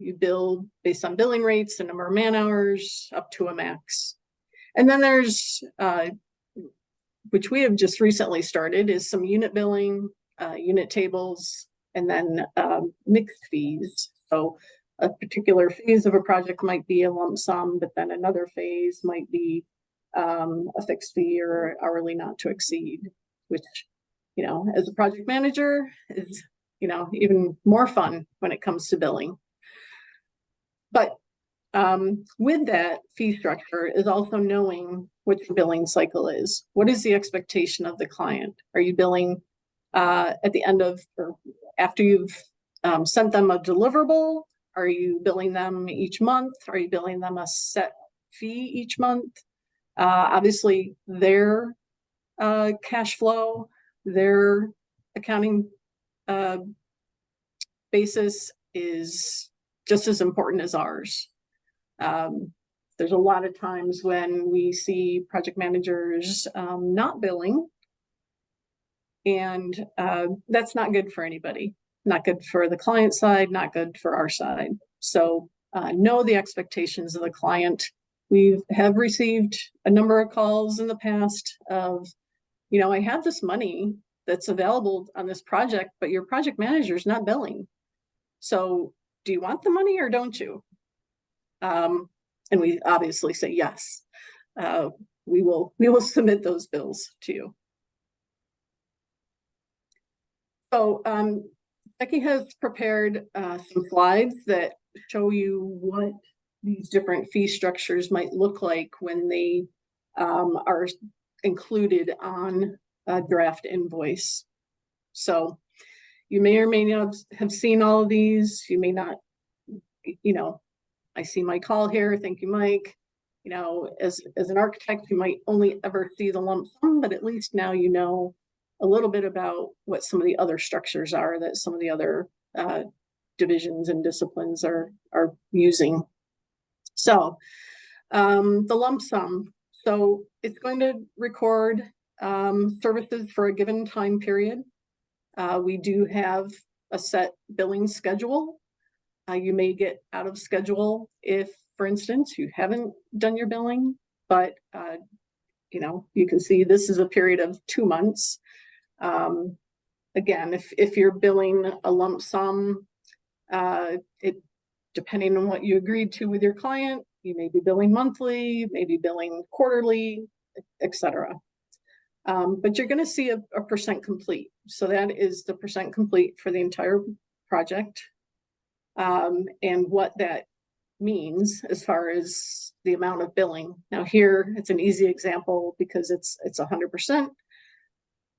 You bill based on billing rates, the number of man hours, up to a max. And then there's, which we have just recently started, is some unit billing, unit tables, and then mixed fees. So a particular phase of a project might be a lump sum, but then another phase might be a fixed fee or hourly not to exceed, which, as a project manager is, even more fun when it comes to billing. But with that fee structure is also knowing what your billing cycle is. What is the expectation of the client? Are you billing at the end of, or after you've sent them a deliverable? Are you billing them each month? Are you billing them a set fee each month? Obviously, their cash flow, their accounting basis is just as important as ours. There's a lot of times when we see project managers not billing, and that's not good for anybody. Not good for the client side, not good for our side. So know the expectations of the client. We have received a number of calls in the past of you know, I have this money that's available on this project, but your project manager is not billing. So do you want the money or don't you? And we obviously say yes. We will submit those bills to you. So Becky has prepared some slides that show you what these different fee structures might look like when they are included on a draft invoice. So you may or may not have seen all of these. You may not, you know, I see Mike Hall here. Thank you, Mike. You know, as an architect, you might only ever see the lump sum, but at least now you know a little bit about what some of the other structures are that some of the other divisions and disciplines are using. So the lump sum. So it's going to record services for a given time period. We do have a set billing schedule. You may get out of schedule if, for instance, you haven't done your billing, but you know, you can see this is a period of 2 months. Again, if you're billing a lump sum, depending on what you agreed to with your client, you may be billing monthly, maybe billing quarterly, etc. But you're going to see a percent complete. So that is the percent complete for the entire project. And what that means as far as the amount of billing. Now here, it's an easy example because it's 100%.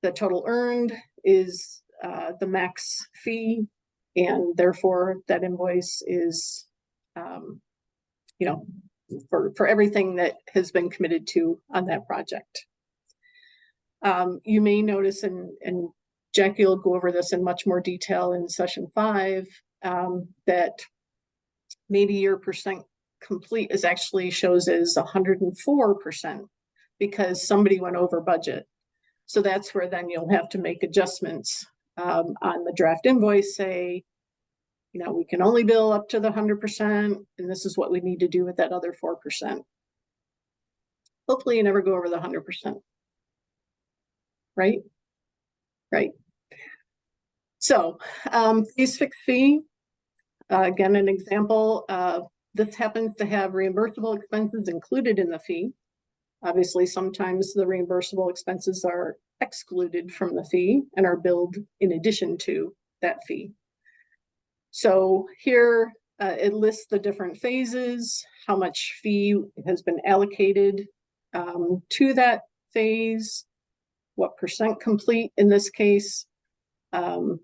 The total earned is the max fee, and therefore that invoice is, you know, for everything that has been committed to on that project. You may notice, and Jackie will go over this in much more detail in session 5, that maybe your percent complete is actually shows as 104% because somebody went over budget. So that's where then you'll have to make adjustments on the draft invoice, say, you know, we can only bill up to the 100%, and this is what we need to do with that other 4%. Hopefully you never go over the 100%. Right? Right. So fees fixed fee, again, an example, this happens to have reimbursable expenses included in the fee. Obviously, sometimes the reimbursable expenses are excluded from the fee and are billed in addition to that fee. So here it lists the different phases, how much fee has been allocated to that phase, what percent complete in this case, and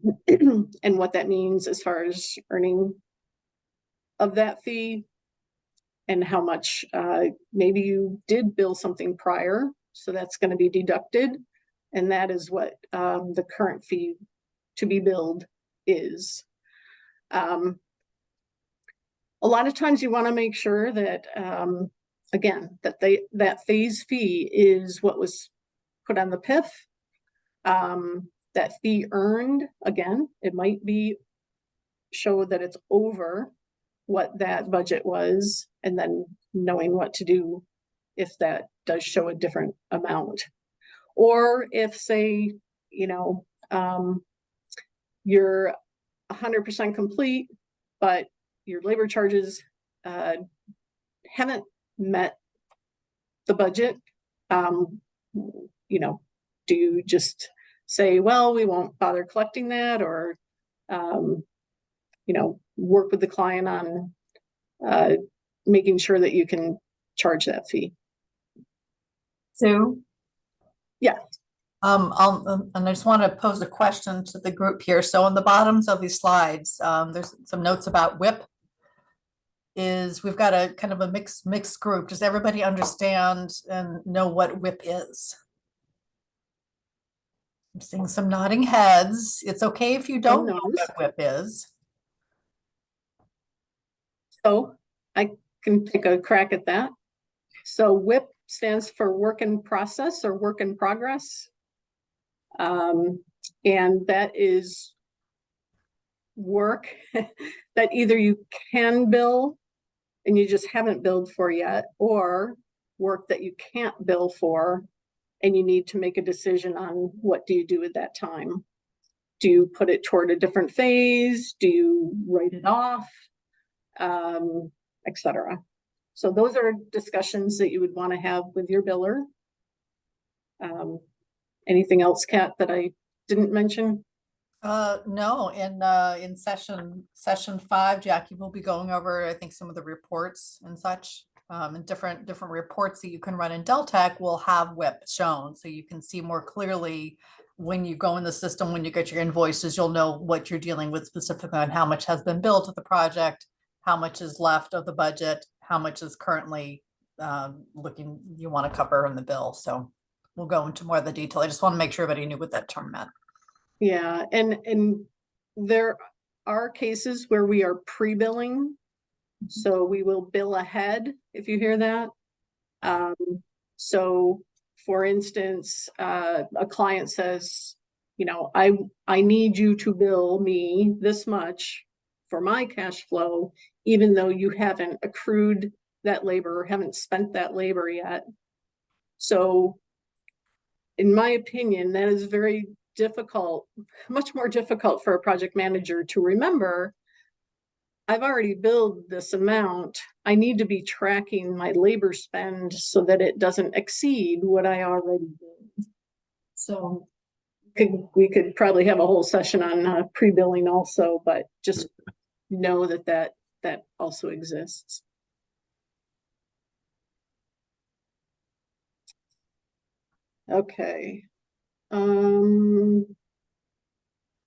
what that means as far as earning of that fee, and how much maybe you did bill something prior, so that's going to be deducted, and that is what the current fee to be billed is. A lot of times you want to make sure that again that phase fee is what was put on the PIF. That fee earned, again, it might be show that it's over what that budget was, and then knowing what to do if that does show a different amount. Or if, say, you know, you're 100% complete, but your labor charges haven't met the budget, you know, do you just say, well, we won't bother collecting that, or you know, work with the client on making sure that you can charge that fee? Sue? Yes. And I just want to pose a question to the group here. So on the bottoms of these slides, there's some notes about WIP. We've got a kind of a mixed group. Does everybody understand and know what WIP is? I'm seeing some nodding heads. It's okay if you don't know what WIP is. So I can take a crack at that. So WIP stands for work in process or work in progress. And that is work that either you can bill and you just haven't billed for yet, or work that you can't bill for and you need to make a decision on what do you do at that time. Do you put it toward a different phase? Do you write it off? Etc. So those are discussions that you would want to have with your biller. Anything else, Kat, that I didn't mention? No, in session 5, Jackie will be going over, I think, some of the reports and such. And different reports that you can run in Deltek will have WIP shown, so you can see more clearly when you go in the system, when you get your invoices, you'll know what you're dealing with specifically on how much has been billed to the project, how much is left of the budget, how much is currently looking you want to cover in the bill. So we'll go into more of the detail. I just want to make sure everybody knew what that term meant. Yeah, and there are cases where we are pre-billing. So we will bill ahead, if you hear that. So for instance, a client says, you know, I need you to bill me this much for my cash flow, even though you haven't accrued that labor, haven't spent that labor yet. So in my opinion, that is very difficult, much more difficult for a project manager to remember. I've already billed this amount. I need to be tracking my labor spend so that it doesn't exceed what I already did. So we could probably have a whole session on pre-billing also, but just know that also exists. Okay.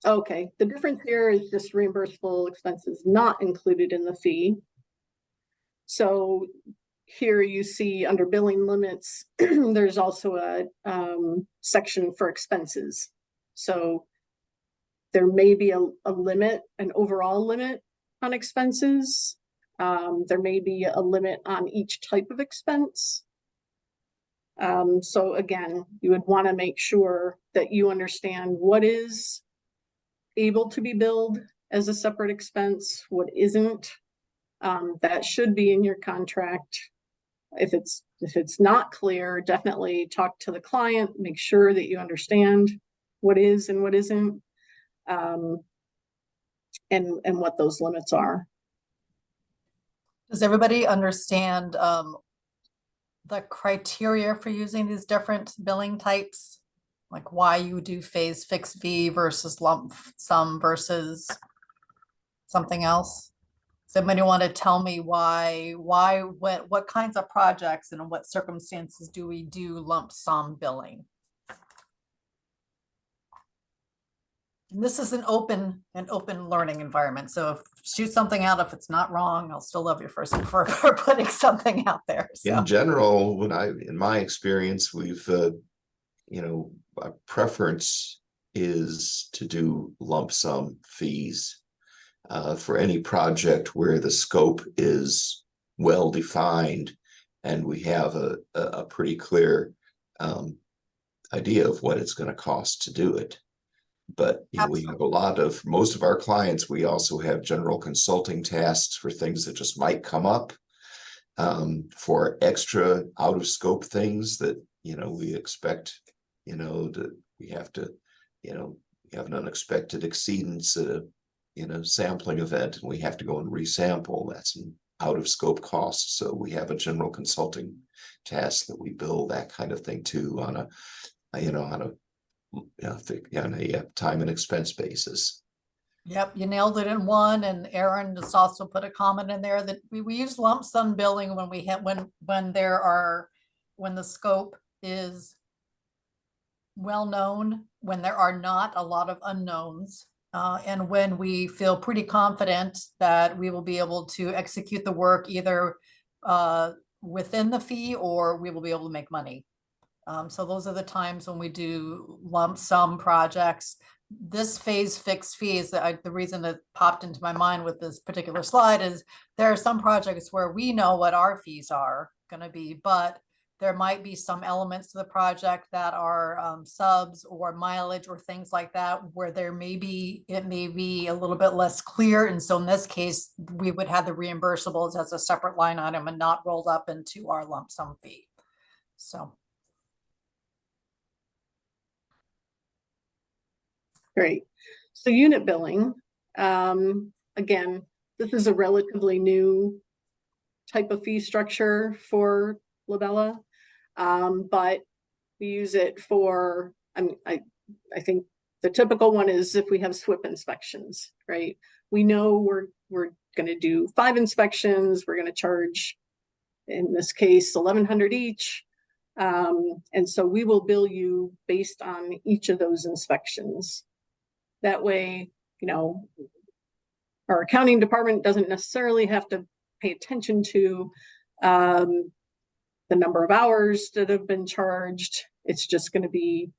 Okay, the difference here is just reimbursable expenses not included in the fee. So here you see under billing limits, there's also a section for expenses. So there may be a limit, an overall limit on expenses. There may be a limit on each type of expense. So again, you would want to make sure that you understand what is able to be billed as a separate expense, what isn't. That should be in your contract. If it's not clear, definitely talk to the client, make sure that you understand what is and what isn't, and what those limits are. Does everybody understand the criteria for using these different billing types? Like why you do phase fixed fee versus lump sum versus something else? Somebody want to tell me what kinds of projects and in what circumstances do we do lump sum billing? And this is an open learning environment. So if shoot something out, if it's not wrong, I'll still love you for putting something out there. So. In general, in my experience, we've, our preference is to do lump sum fees for any project where the scope is well defined and we have a pretty clear idea of what it's going to cost to do it. But we have most of our clients, we also have general consulting tasks for things that just might come up, for extra out of scope things that, we expect, that we have to, we have an unexpected exceedance at a, sampling event and we have to go and resample. That's an out of scope cost. So we have a general consulting task that we bill that kind of thing too on a time and expense basis. Yep, you nailed it in one, and Aaron just also put a comment in there that we use lump sum billing when we have when the scope is well known, when there are not a lot of unknowns, and when we feel pretty confident that we will be able to execute the work either within the fee or we will be able to make money. So those are the times when we do lump sum projects. This phase fixed fee is the reason that popped into my mind with this particular slide is there are some projects where we know what our fees are going to be, but there might be some elements to the project that are subs or mileage or things like that, where it may be a little bit less clear. And so in this case, we would have the reimbursables as a separate line item and not rolled up into our lump sum fee. So. Great. So unit billing, again, this is a relatively new type of fee structure for LaBella. But we use it for, I think the typical one is if we have SWIP inspections, right? We know we're gonna do 5 inspections, we're gonna charge, in this case, 1,100 each. And so we will bill you based on each of those inspections. That way, you know, our accounting department doesn't necessarily have to pay attention to the number of hours that have been charged. It's just going to be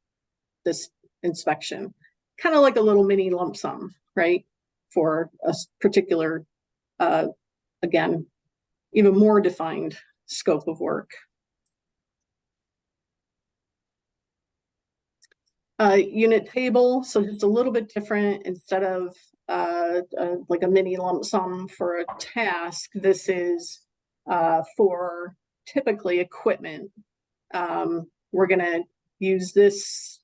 this inspection, kind of like a little mini lump sum, right? For a particular, again, even more defined scope of work. Unit table, so just a little bit different. Instead of like a mini lump sum for a task, this is for typically equipment. We're gonna use this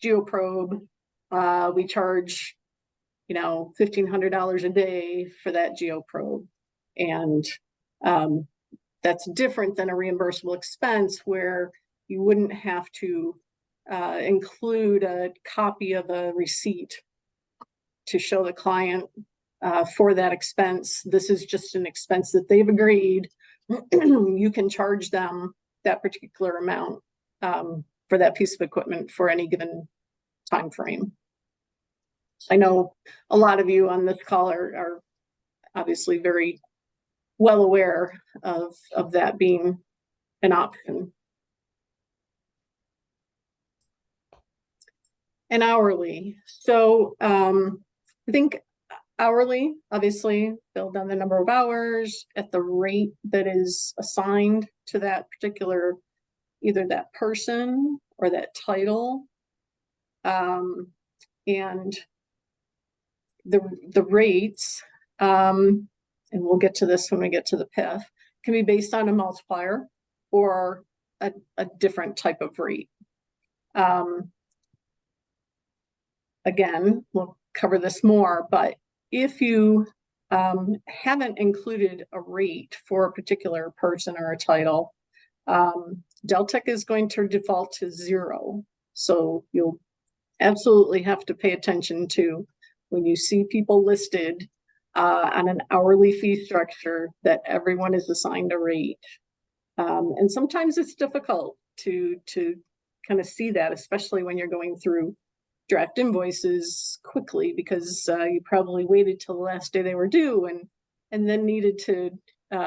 geoprobe. We charge, you know, $1,500 a day for that geoprobe, and that's different than a reimbursable expense where you wouldn't have to include a copy of a receipt to show the client for that expense. This is just an expense that they've agreed. You can charge them that particular amount for that piece of equipment for any given time frame. I know a lot of you on this call are obviously very well aware of that being an option. And hourly. So I think hourly, obviously, billed on the number of hours at the rate that is assigned to that particular, either that person or that title. And the rates, and we'll get to this when we get to the PIF, can be based on a multiplier or a different type of rate. Again, we'll cover this more, but if you haven't included a rate for a particular person or a title, Deltek is going to default to 0. So you'll absolutely have to pay attention to when you see people listed on an hourly fee structure that everyone is assigned a rate. And sometimes it's difficult to kind of see that, especially when you're going through draft invoices quickly, because you probably waited till the last day they were due and then needed to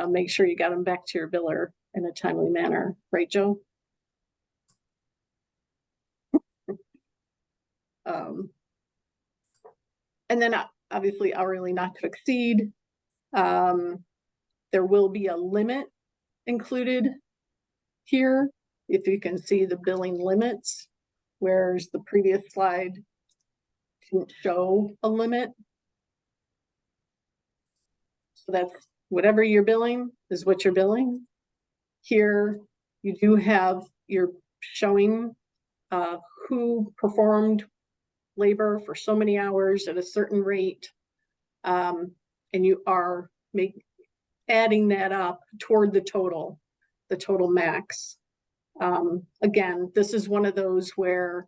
make sure you got them back to your biller in a timely manner. Right, Joe? And then obviously hourly not to exceed. There will be a limit included here. If you can see the billing limits, whereas the previous slide didn't show a limit. So that's whatever you're billing is what you're billing. Here you do have, you're showing who performed labor for so many hours at a certain rate, and you are adding that up toward the total max. Again, this is one of those where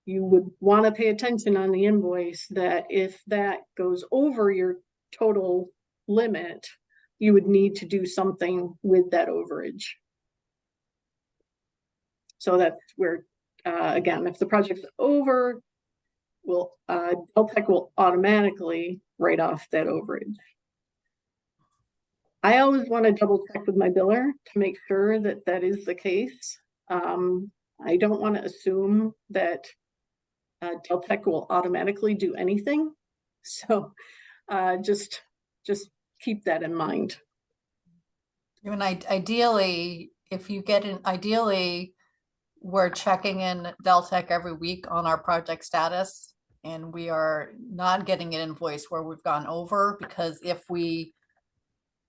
you would want to pay attention on the invoice that if that goes over your total limit, you would need to do something with that overage. So that's where, again, if the project's over, Deltek will automatically write off that overage. I always want to double check with my biller to make sure that that is the case. I don't want to assume that Deltek will automatically do anything. So just keep that in mind. I mean, ideally, if you get an, ideally, we're checking in Deltek every week on our project status, and we are not getting an invoice where we've gone over, because if we,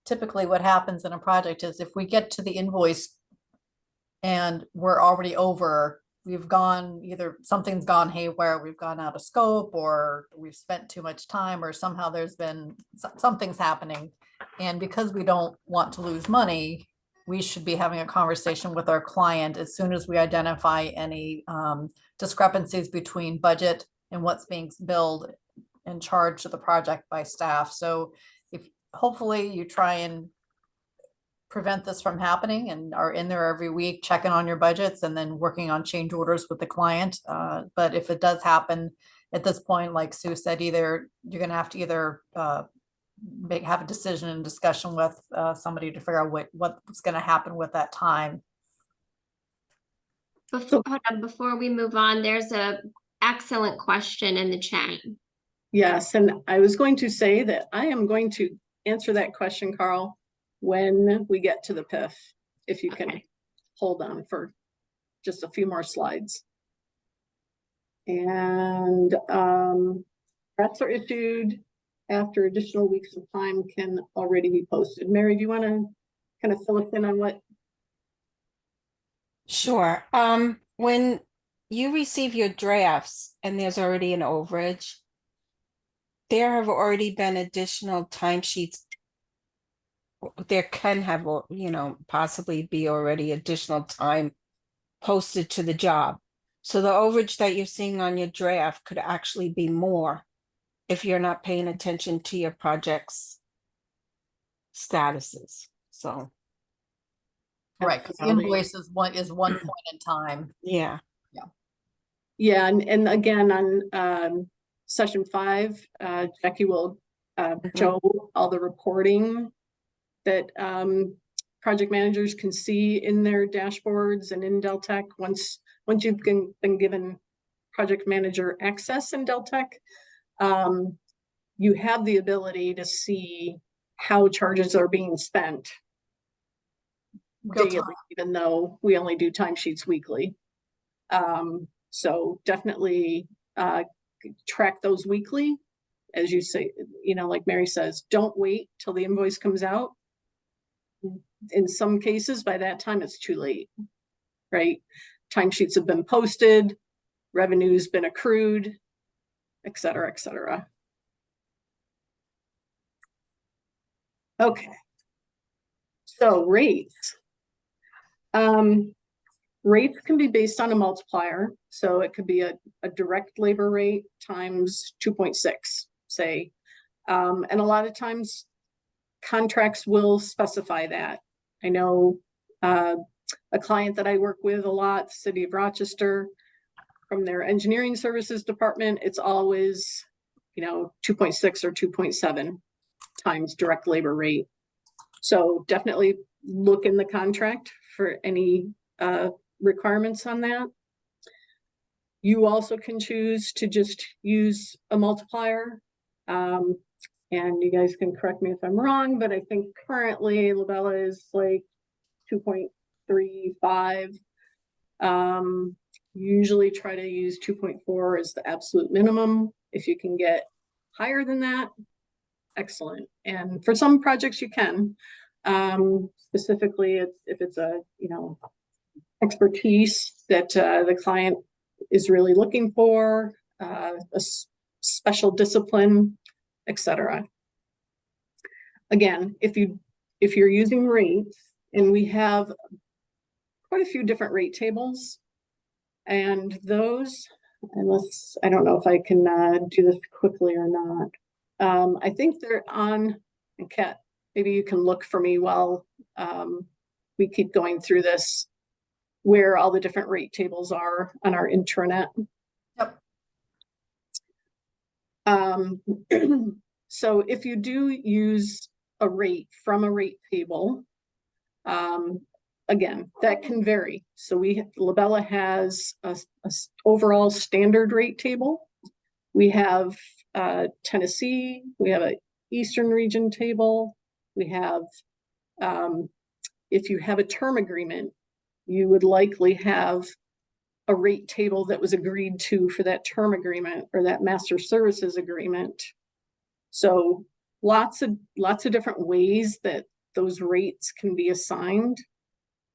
typically what happens in a project is if we get to the invoice and we're already over, we've gone, either something's gone haywire, we've gone out of scope, or we've spent too much time, or somehow there's been, something's happening. And because we don't want to lose money, we should be having a conversation with our client as soon as we identify any discrepancies between budget and what's being billed and charged to the project by staff. So if, hopefully you try and prevent this from happening and are in there every week checking on your budgets and then working on change orders with the client. But if it does happen at this point, like Sue said, either you're gonna have to either have a decision and discussion with somebody to figure out what's gonna happen with that time. Before, hold on, before we move on, there's a excellent question in the chat. Yes, and I was going to say that I am going to answer that question, Carl, when we get to the PIF, if you can Okay. hold on for just a few more slides. And reps are issued after additional weeks of time can already be posted. Mary, do you want to kind of fill us in on what? Sure. When you receive your drafts and there's already an overage, there have already been additional timesheets. There can have, possibly be already additional time posted to the job. So the overage that you're seeing on your draft could actually be more if you're not paying attention to your project's statuses. So, Right, because the Absolutely. invoice is one point in time. yeah. Yeah, and again, on session 5, Jackie will show all the reporting that project managers can see in their dashboards and in Deltec. Once you've been given project manager access in Deltec, you have the ability to see how charges are being spent Real daily, time. even though we only do timesheets weekly. So definitely track those weekly. As you say, like Mary says, don't wait till the invoice comes out. In some cases, by that time, it's too late, right? Timesheets have been posted, revenue's been accrued, et cetera, et cetera. Okay. So rates. Rates can be based on a multiplier. So it could be a direct labor rate times 2.6, say. And a lot of times contracts will specify that. I know a client that I work with a lot, the City of Rochester, from their engineering services department, it's always, 2.6 or 2.7 times direct labor rate. So definitely look in the contract for any requirements on that. You also can choose to just use a multiplier. And you guys can correct me if I'm wrong, but I think currently LaBella is like 2.35. Usually try to use 2.4 as the absolute minimum. If you can get higher than that, excellent. And for some projects you can. Specifically, if it's a expertise that the client is really looking for, a special discipline, etc. Again, if you're using rates, and we have quite a few different rate tables, and those, unless I don't know if I can do this quickly or not. I think they're on, and Kat, maybe you can look for me while we keep going through this, where all the different rate tables are on our intranet. Yep. So if you do use a rate from a rate table, again, that can vary. So LaBella has a overall standard rate table. We have Tennessee, we have an Eastern region table. We have, if you have a term agreement, you would likely have a rate table that was agreed to for that term agreement or that master services agreement. So lots of different ways that those rates can be assigned.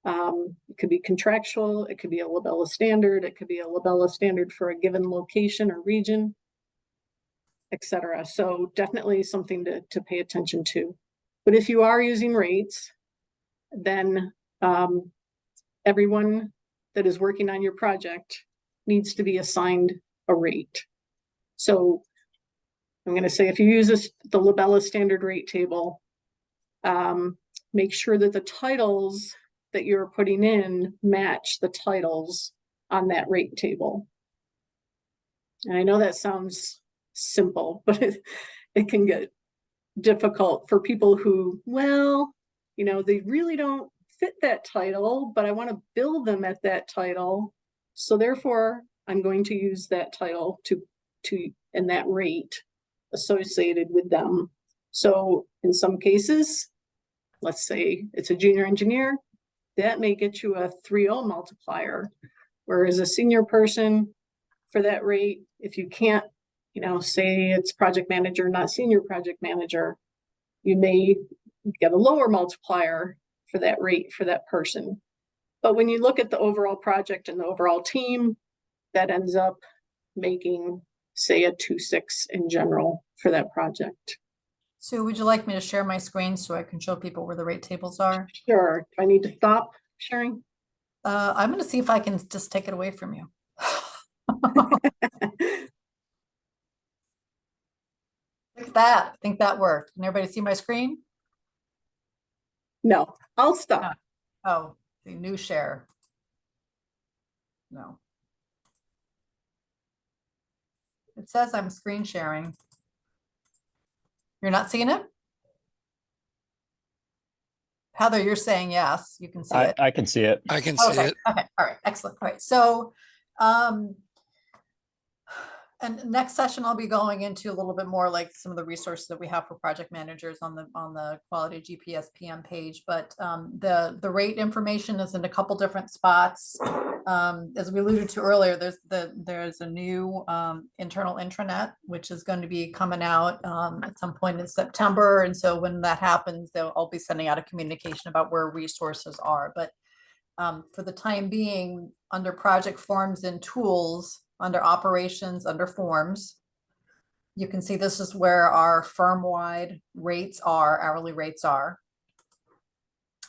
It could be contractual, it could be a LaBella standard, it could be a LaBella standard for a given location or region, etc. So definitely something to pay attention to. But if you are using rates, then everyone that is working on your project needs to be assigned a rate. So I'm going to say, if you use the LaBella standard rate table, make sure that the titles that you're putting in match the titles on that rate table. And I know that sounds simple, but it can get difficult for people who, well, you know, they really don't fit that title, but I want to bill them at that title. So therefore, I'm going to use that title to and that rate associated with them. So in some cases, let's say it's a junior engineer, that may get you a 3.0 multiplier. Whereas a senior person, for that rate, if you can't, you know, say it's project manager, not senior project manager, you may get a lower multiplier for that rate for that person. But when you look at the overall project and the overall team, that ends up making, say, a 2.6 in general for that project. Sue, would you like me to share my screen so I can show people where the rate tables are? Sure. Do I need to stop sharing? I'm going to see if I can just take it away from you. Look at that. I think that worked. Can everybody see my screen? No, I'll stop. Oh, the new share. No. It says I'm screen sharing. You're not seeing it? Heather, you're saying yes, you can see it. I can see it. I can see Okay, it. okay, all right, excellent. All right, so and next session, I'll be going into a little bit more like some of the resources that we have for project managers on the quality GPS PM page. But the rate information is in a couple different spots. As we alluded to earlier, there's a new internal intranet, which is going to be coming out at some point in September. And so when that happens, I'll be sending out a communication about where resources are. But for the time being, under project forms and tools, under operations, under forms, you can see this is where our firm-wide rates are, hourly rates are.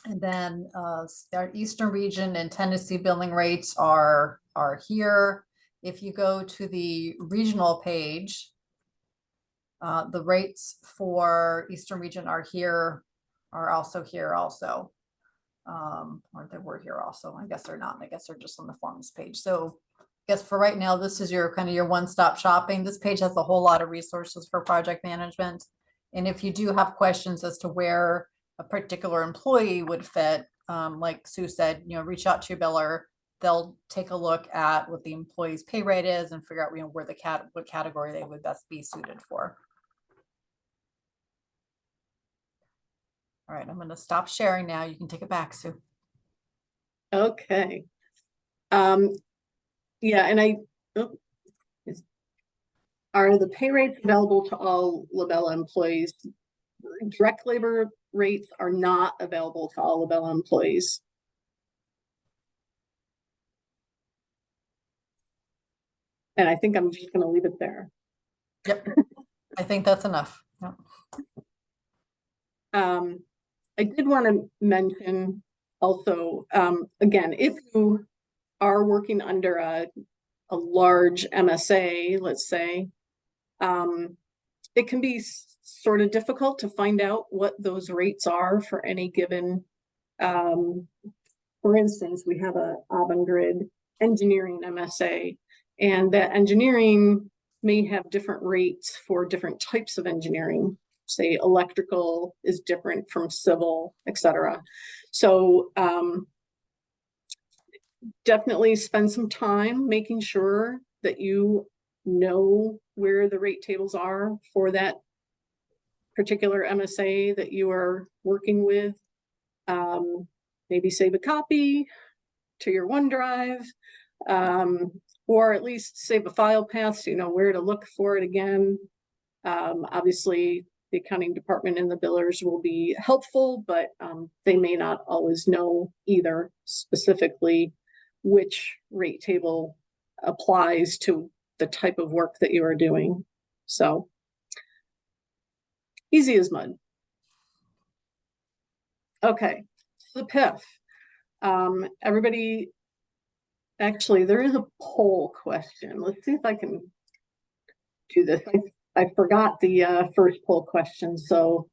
And then our Eastern region and Tennessee billing rates are here. If you go to the regional page, the rates for Eastern region are here, are also here also. Or they were here also. I guess they're not. I guess they're just on the forms page. So I guess for right now, this is your kind of your one-stop shopping. This page has a whole lot of resources for project management. And if you do have questions as to where a particular employee would fit, like Sue said, you know, reach out to your biller. They'll take a look at what the employee's pay rate is and figure out, you know, where what category they would best be suited for. All right, I'm going to stop sharing now. You can take it back, Sue. Okay. Yeah, and are the pay rates available to all LaBella employees? Direct labor rates are not available to all LaBella employees. And I think I'm just going to leave it there. Yep, I think that's enough. Yep. I did want to mention also, again, if you are working under a large MSA, let's say, it can be sort of difficult to find out what those rates are for any given, for instance, we have a Avangrid engineering MSA, and that engineering may have different rates for different types of engineering. Say electrical is different from civil, etc. So definitely spend some time making sure that you know where the rate tables are for that particular MSA that you are working with. Maybe save a copy to your OneDrive, or at least save a file path so you know where to look for it again. Obviously, the accounting department and the billers will be helpful, but they may not always know either specifically which rate table applies to the type of work that you are doing. So easy as mud. Okay, so the PIF. Everybody, actually, there is a poll question. Let's see if I can do this. I forgot the first poll question, so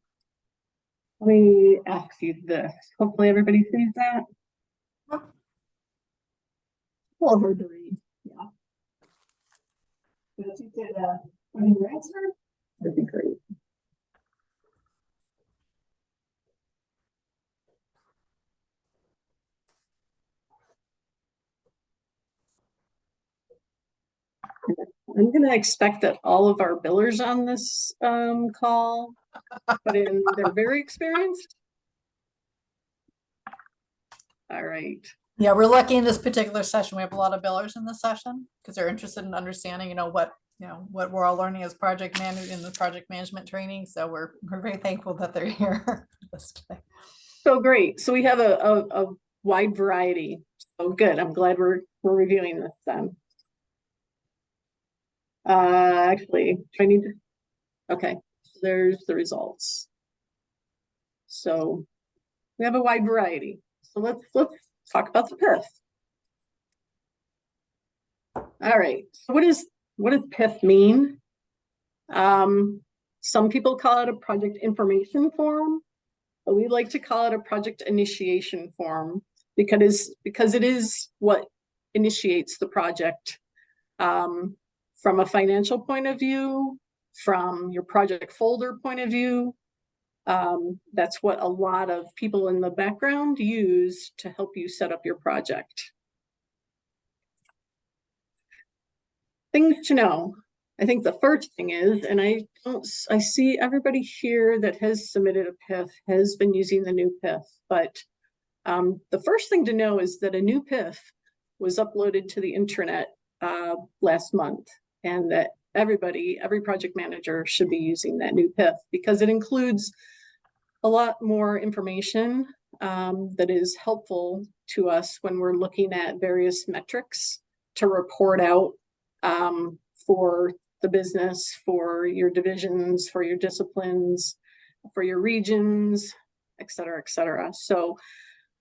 let me ask you this. Hopefully everybody sees that. Well, hard to read, yeah. But if you could put in your answer, that'd be great. I'm gonna expect that all of our billers on this call, but they're very experienced. All right. Yeah, we're lucky in this particular session. We have a lot of billers in this session because they're interested in understanding, what we're all learning as project manager in the project management training. So we're very thankful that they're here this day. So great. So we have a wide variety. So good. I'm glad we're reviewing this then. Actually, do I need to? Okay, so there's the results. So we have a wide variety. So let's talk about the PIF. All right. So what does PIF mean? Some people call it a project information form, but we like to call it a project initiation form because it is what initiates the project. From a financial point of view, from your project folder point of view, that's what a lot of people in the background use to help you set up your project. Things to know. I think the first thing is, and I see everybody here that has submitted a PIF has been using the new PIF, but the first thing to know is that a new PIF was uploaded to the intranet last month, and that every project manager should be using that new PIF because it includes a lot more information that is helpful to us when we're looking at various metrics to report out for the business, for your divisions, for your disciplines, for your regions, et cetera, et cetera. So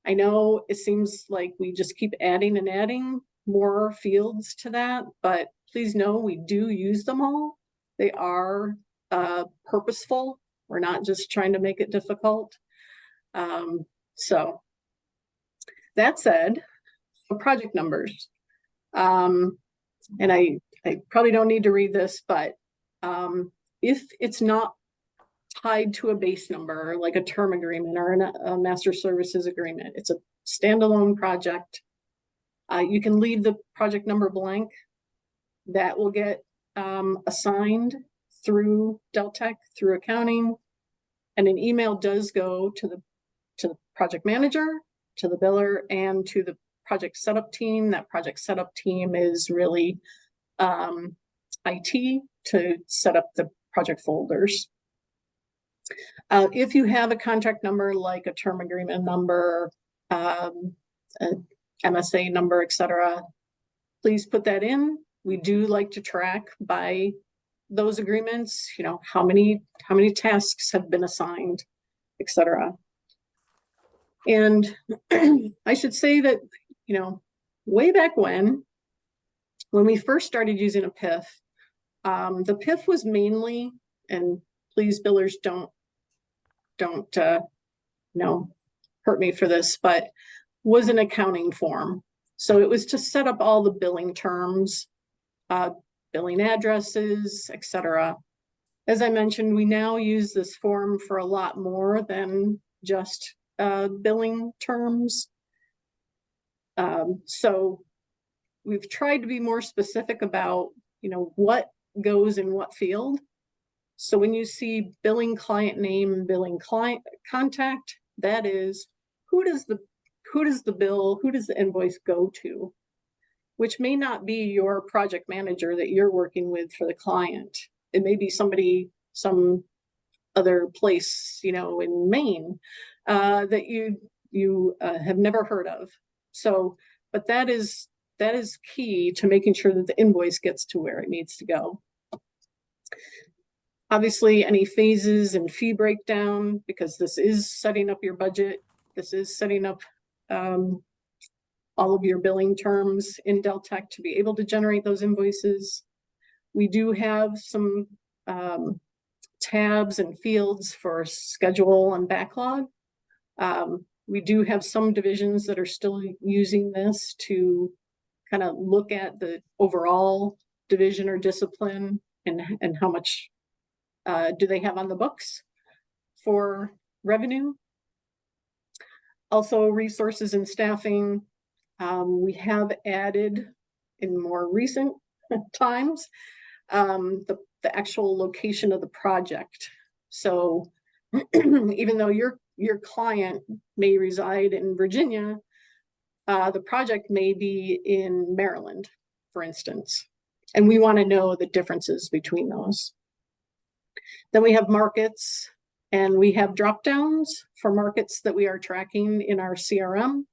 I know it seems like we just keep adding and adding more fields to that, but please know we do use them all. They are purposeful. We're not just trying to make it difficult. So that said, so project numbers. And I probably don't need to read this, but if it's not tied to a base number, like a term agreement or a master services agreement, it's a standalone project. You can leave the project number blank. That will get assigned through Deltec, through accounting, and an email does go to the project manager, to the biller, and to the project setup team. That project setup team is really IT to set up the project folders. If you have a contract number like a term agreement number, an MSA number, etc., please put that in. We do like to track by those agreements, how many tasks have been assigned, etc. And I should say that, way back when we first started using a PIF, the PIF was mainly, and please billers don't hurt me for this, but was an accounting form. So it was to set up all the billing terms, billing addresses, etc. As I mentioned, we now use this form for a lot more than just billing terms. So we've tried to be more specific about, what goes in what field. So when you see billing client name, billing client contact, that is who does the bill, who does the invoice go to, which may not be your project manager that you're working with for the client. It may be somebody, some other place, you know, in Maine, that you have never heard of. So, but that is key to making sure that the invoice gets to where it needs to go. Obviously, any phases and fee breakdown, because this is setting up your budget. This is setting up all of your billing terms in Deltek to be able to generate those invoices. We do have some tabs and fields for schedule and backlog. We do have some divisions that are still using this to kind of look at the overall division or discipline and how much do they have on the books for revenue. Also, resources and staffing. We have added in more recent times the actual location of the project. So even though your client may reside in Virginia, the project may be in Maryland, for instance, and we want to know the differences between those. Then we have markets, and we have drop downs for markets that we are tracking in our CRM.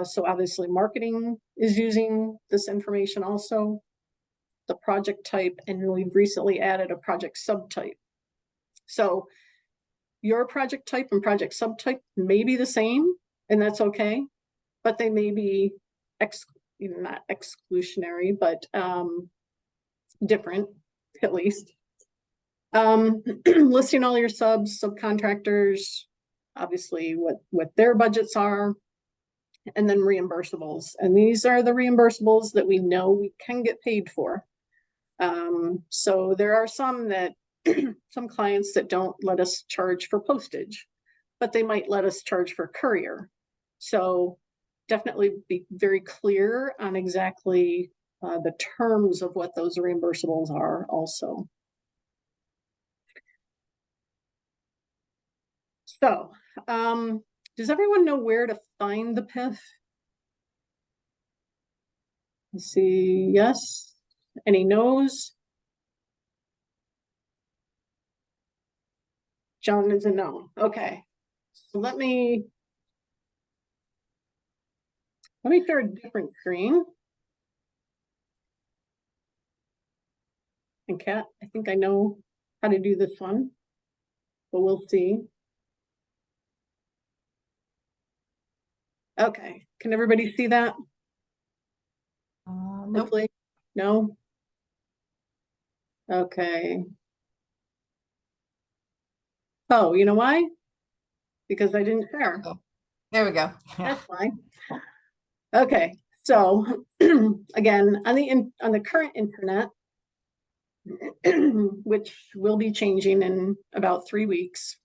So obviously marketing is using this information also, the project type, and we've recently added a project subtype. So your project type and project subtype may be the same, and that's okay, but they may be not exclusionary, but different at least. Listing all your subcontractors, obviously what their budgets are, and then reimbursables. And these are the reimbursables that we know we can get paid for. So there are some that some clients that don't let us charge for postage, but they might let us charge for courier. So definitely be very clear on exactly the terms of what those reimbursables are also. So, does everyone know where to find the PIF? Let's see, yes. Any no's? John is a no. Okay. So let me share a different screen. And Kat, I think I know how to do this one, but we'll see. Okay, can everybody see that? Nope. Hopefully, no? Okay. Oh, you know why? Because I didn't share. There we go. Yeah. That's fine. Okay, so again, on the current internet, which will be changing in about 3 weeks,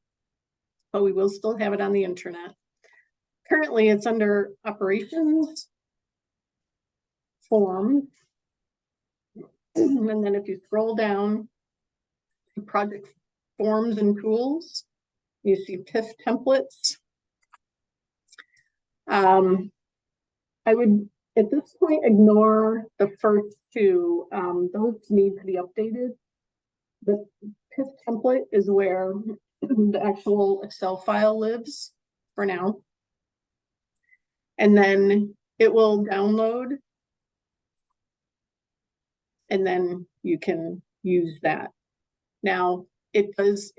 but we will still have it on the internet. Currently, it's under operations, forms, and then if you scroll down to project forms and tools, you see PIF templates. I would, at this point, ignore the first two. Those need to be updated. The PIF template is where the actual Excel file lives for now. And then it will download. And then you can use that. Now, it does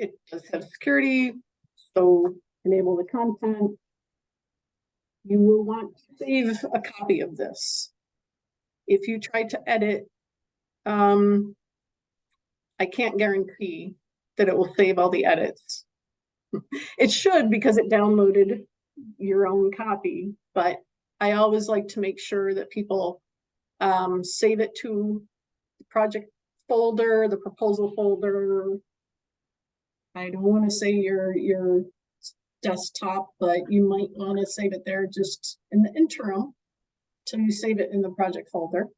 have security, so enable the content. You will want to save a copy of this. If you try to edit, I can't guarantee that it will save all the edits. It should, because it downloaded your own copy, but I always like to make sure that people save it to the project folder, the proposal folder. I don't want to say your desktop, but you might want to save it there just in the interim till you save it in the project folder.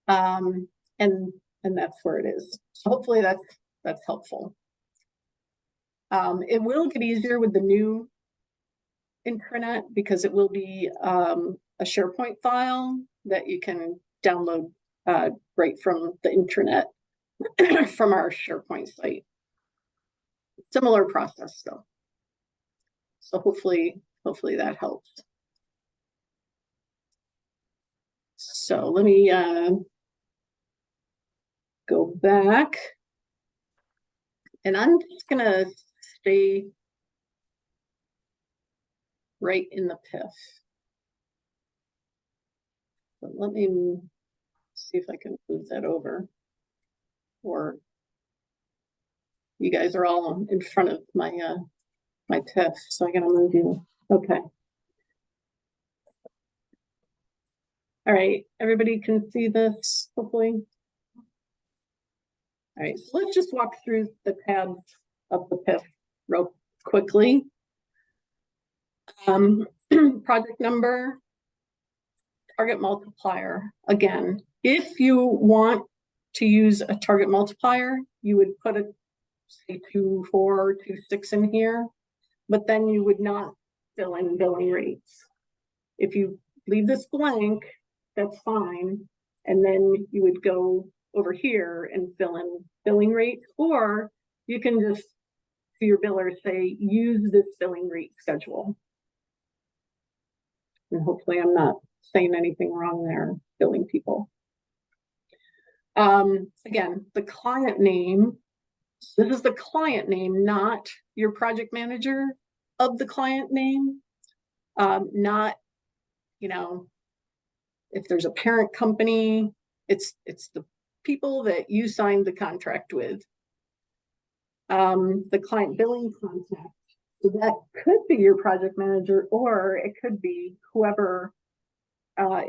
And that's where it is. So hopefully that's helpful. It will get easier with the new intranet because it will be a SharePoint file that you can download right from the intranet from our SharePoint site. Similar process though. So hopefully that helps. So let me go back. And I'm just gonna stay right in the PIF. But let me see if I can move that over. Or you guys are all in front of my my PIF, so I'm gonna move you. Okay. All right, everybody can see this, hopefully. All right, so let's just walk through the tabs of the PIF real quickly. Project number, target multiplier. Again, if you want to use a target multiplier, you would put a say 2.4, 2.6 in here, but then you would not fill in billing rates. If you leave this blank, that's fine. And then you would go over here and fill in billing rates, or you can just, to your biller, say, use this billing rate schedule. And hopefully I'm not saying anything wrong there, billing people. Again, the client name, this is the client name, not your project manager of the client name. Not, you know, if there's a parent company, it's the people that you signed the contract with. The client billing contact. So that could be your project manager, or it could be whoever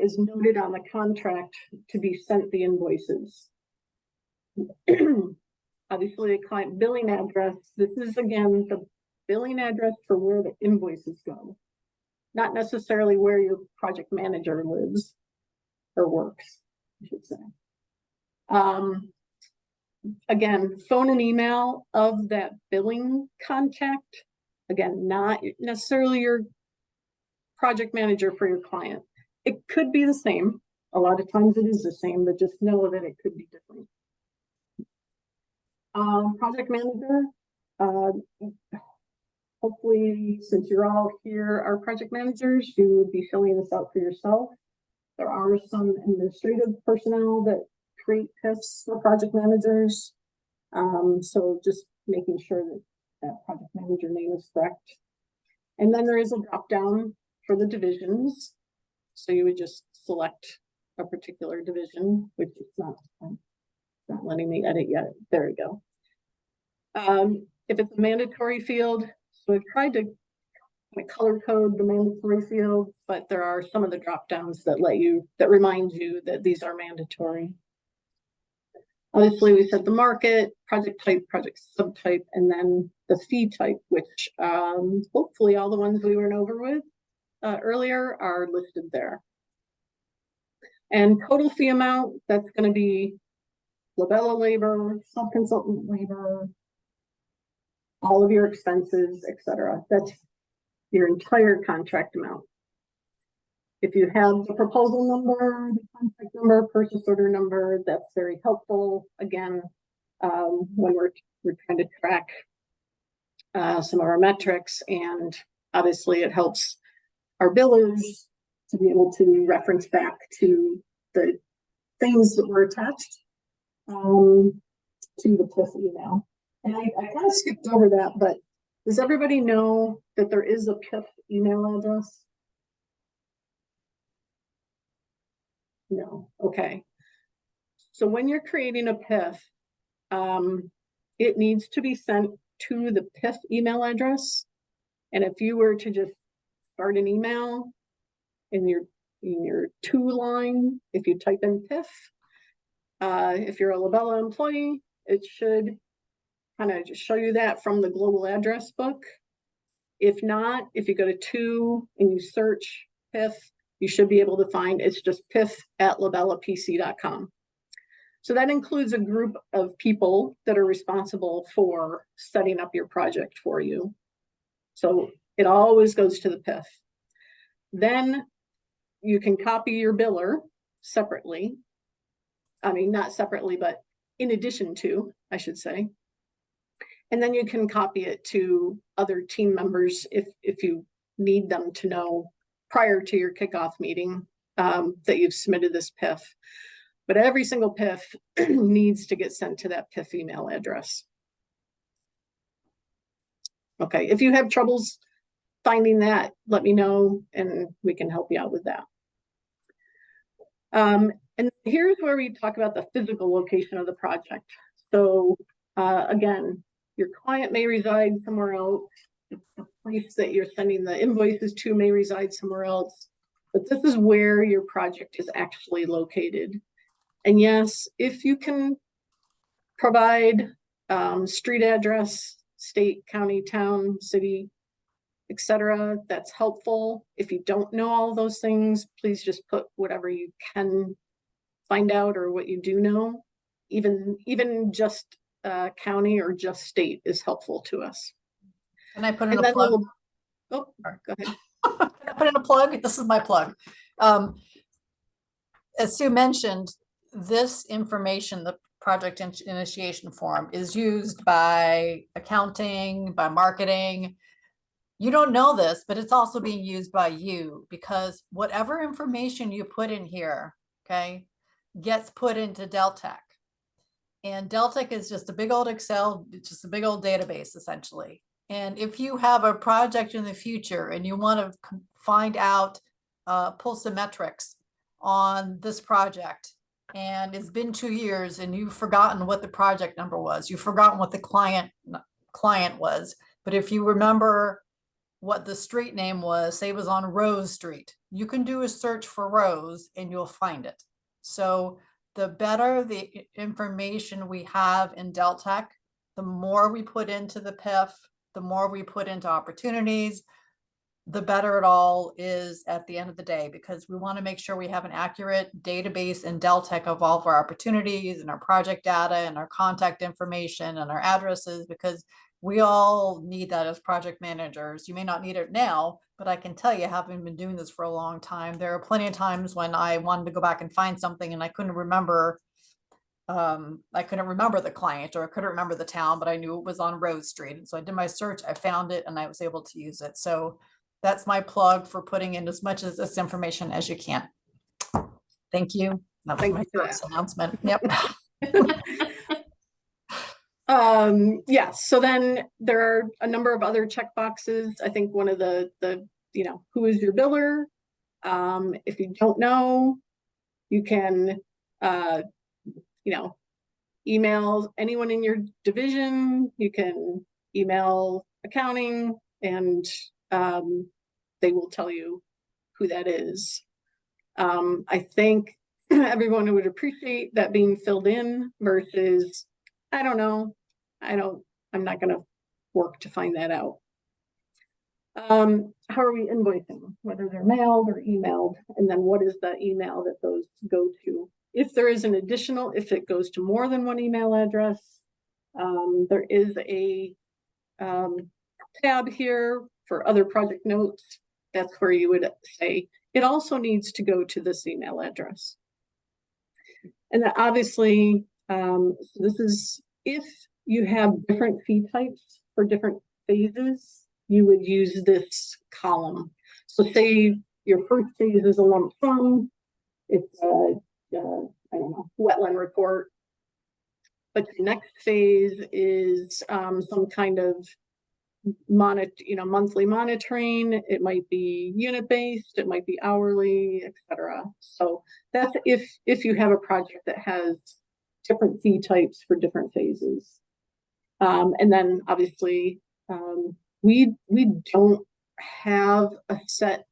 is noted on the contract to be sent the invoices. Obviously, a client billing address. This is, again, the billing address for where the invoices go, not necessarily where your project manager lives or works, I should say. Again, phone and email of that billing contact. Again, not necessarily your project manager for your client. It could be the same. A lot of times it is the same, but just know that it could be different. Project manager. Hopefully, since you're all here, are project managers, you would be filling this out for yourself. There are some administrative personnel that create PIFs for project managers. So just making sure that that project manager name is correct. And then there is a drop down for the divisions. So you would just select a particular division, which is not letting me edit yet. There we go. If it's a mandatory field, so I've tried to color code the mandatory fields, but there are some of the drop downs that remind you that these are mandatory. Obviously, we said the market, project type, project subtype, and then the fee type, which hopefully all the ones we went over with earlier are listed there. And total fee amount, that's going to be LaBella labor, sub-consultant labor, all of your expenses, etc. That's your entire contract amount. If you have the proposal number, the contract number, purchase order number, that's very helpful. Again, when we're trying to track some of our metrics, and obviously it helps our billers to be able to reference back to the things that were attached to the PIF email. And I kind of skipped over that, but does everybody know that there is a PIF email address? No. Okay. So when you're creating a PIF, it needs to be sent to the PIF email address. And if you were to just start an email in your to line, if you type in PIF, if you're a LaBella employee, it should kind of just show you that from the global address book. If not, if you go to and you search PIF, you should be able to find it's just pif@labellapc.com. So that includes a group of people that are responsible for setting up your project for you. So it always goes to the PIF. Then you can copy your biller separately. I mean, not separately, but in addition to, I should say. And then you can copy it to other team members if you need them to know prior to your kickoff meeting that you've submitted this PIF. But every single PIF needs to get sent to that PIF email address. Okay, if you have troubles finding that, let me know and we can help you out with that. And here's where we talk about the physical location of the project. So again, your client may reside somewhere else. The place that you're sending the invoices to may reside somewhere else, but this is where your project is actually located. And yes, if you can provide street address, state, county, town, city, etc., that's helpful. If you don't know all of those things, please just put whatever you can find out or what you do know. Even just county or just state is helpful to us. Can I put in And a then plug? oh, go ahead. Can I put in a plug? This is my plug. As Sue mentioned, this information, the project initiation form, is used by accounting, by marketing. You don't know this, but it's also being used by you, because whatever information you put in here, okay, gets put into Deltek. And Deltek is just a big old Excel, it's just a big old database essentially. And if you have a project in the future and you want to find out, pull some metrics on this project, and it's been 2 years and you've forgotten what the project number was, you've forgotten what the client was, but if you remember what the street name was, say it was on Rose Street, you can do a search for Rose and you'll find it. So the better the information we have in Deltek, the more we put into the PIF, the more we put into opportunities, the better it all is at the end of the day, because we want to make sure we have an accurate database in Deltek of all of our opportunities and our project data and our contact information and our addresses, because we all need that as project managers. You may not need it now, but I can tell you, having been doing this for a long time, there are plenty of times when I wanted to go back and find something and I couldn't remember the client, or I couldn't remember the town, but I knew it was on Rose Street. And so I did my search, I found it, and I was able to use it. So that's my plug for putting in as much of this information as you can. Thank you. That was my first announcement. Yep. Yeah, so then there are a number of other check boxes. I think one of the who is your biller? If you don't know, you can email anyone in your division. You can email accounting, and they will tell you who that is. I think everyone would appreciate that being filled in versus, I don't know, I'm not going to work to find that out. How are we invoicing? Whether they're mailed or emailed, and then what is the email that those go to? If there is an additional, if it goes to more than one email address, there is a tab here for other project notes. That's where you would say, it also needs to go to this email address. And then obviously, so this is if you have different fee types for different phases, you would use this column. So say your first phase is a lump sum, it's a, I don't know, wetland report. But the next phase is some kind of monthly monitoring. It might be unit-based, it might be hourly, etc. So that's if you have a project that has different fee types for different phases. And then obviously we don't have a set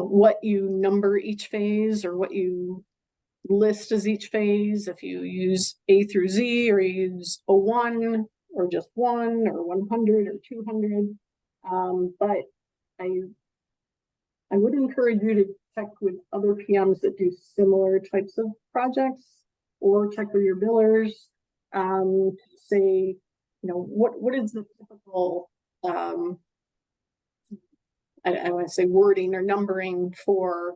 what you number each phase or what you list as each phase, if you use A through Z or you use a 1 or just 1 or 100 or 200. But I would encourage you to check with other PMs that do similar types of projects, or check with your billers to say, what is the typical I want to say wording or numbering for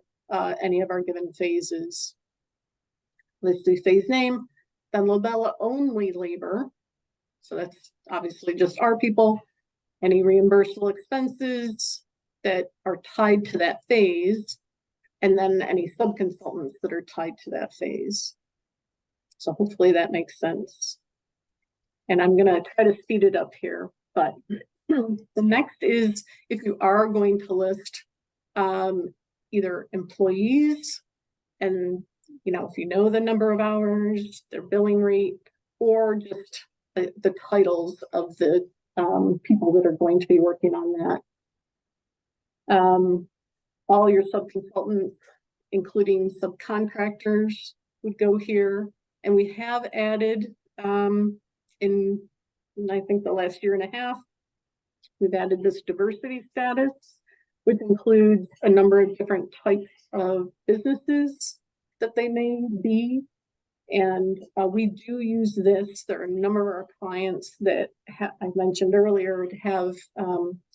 any of our given phases. Let's do phase name. then LaBella only labor. So that's obviously just our people. Any reimbursable expenses that are tied to that phase, and then any sub-consultants that are tied to that phase. So hopefully that makes sense. And I'm gonna try to speed it up here, but the next is if you are going to list either employees and, you know, if you know the number of hours, their billing rate, or just the titles of the people that are going to be working on that. All your sub-consultants, including subcontractors, would go here. And we have added in I think the last year and a half, we've added this diversity status, which includes a number of different types of businesses that they may be. And we do use this. There are a number of our clients that I mentioned earlier have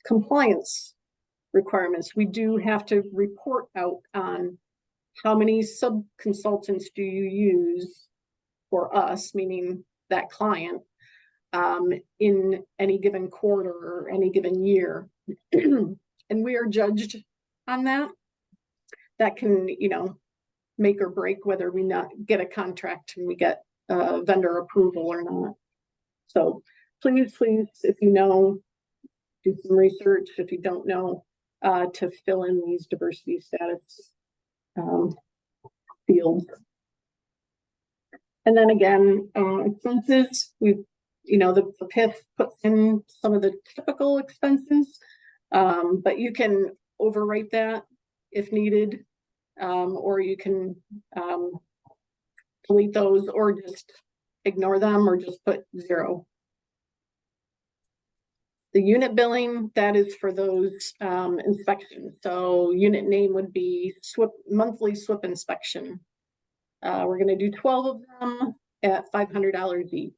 compliance requirements. We do have to report out on how many sub-consultants do you use for us, meaning that client, in any given quarter or any given year. And we are judged on that. That can, you know, make or break whether we not get a contract and we get vendor approval or not. So please, if you know, do some research. If you don't know, to fill in these diversity status fields. And then again, expenses, we've, you know, the PIF puts in some of the typical expenses, but you can overwrite that if needed, or you can delete those or just ignore them or just put 0. The unit billing, that is for those inspections. So unit name would be monthly SWIP inspection. We're going to do 12 of them at $500 each.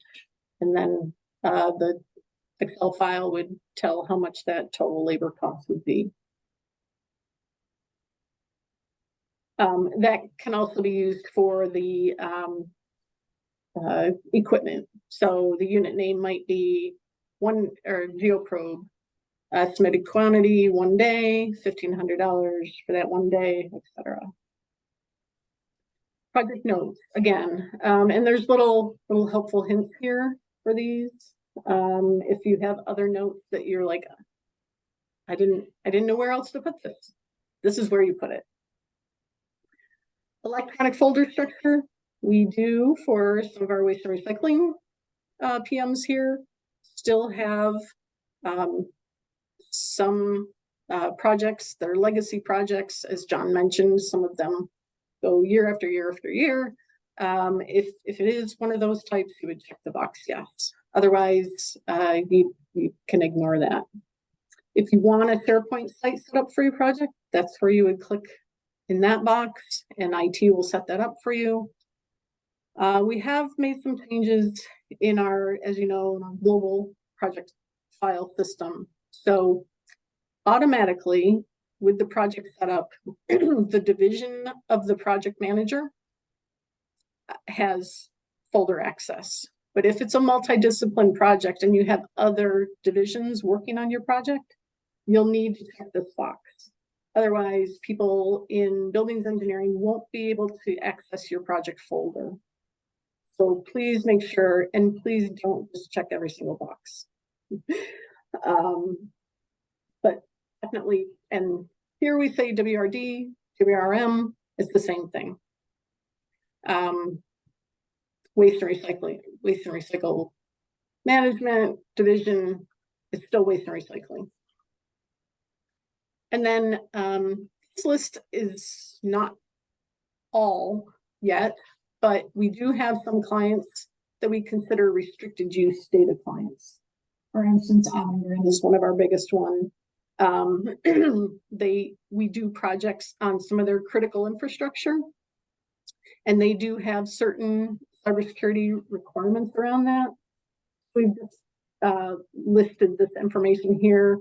And then the Excel file would tell how much that total labor cost would be. That can also be used for the equipment. So the unit name might be geoprobe, estimated quantity 1 day, $1,500 for that 1 day, etc. Project notes again, and there's little helpful hints here for these. If you have other notes that you're like, I didn't know where else to put this. This is where you put it. Electronic folder structure, we do for some of our waste and recycling PMs here. Still have some projects that are legacy projects, as John mentioned. Some of them go year after year after year. If it is one of those types, you would check the box yes. Otherwise, you can ignore that. If you want a SharePoint site set up for your project, that's where you would click in that box, and IT will set that up for you. We have made some changes in our, as you know, in our global project file system. So automatically, with the project setup, the division of the project manager has folder access. But if it's a multidiscipline project and you have other divisions working on your project, you'll need to check this box. Otherwise, people in buildings engineering won't be able to access your project folder. So please make sure, and please don't just check every single box. But definitely, and here we say WRD, WRM, it's the same thing. Waste and recycle management division is still waste and recycling. And then this list is not all yet, but we do have some clients that we consider restricted use data clients. For instance, Avangrid is one of our biggest ones. We do projects on some of their critical infrastructure, and they do have certain cybersecurity requirements around that. We've just listed this information here.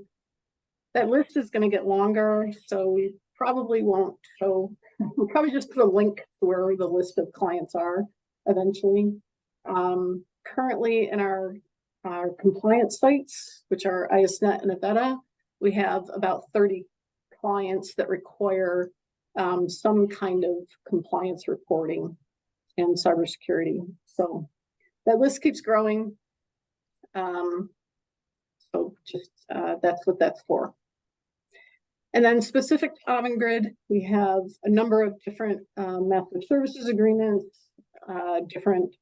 That list is going to get longer, so we probably won't show. We'll probably just put a link to where the list of clients are eventually. Currently in our compliance sites, which are ISNet and Avetta, we have about 30 clients that require some kind of compliance reporting and cybersecurity. So that list keeps growing. So just that's what that's for. And then specific to Avangrid, we have a number of different master services agreements, different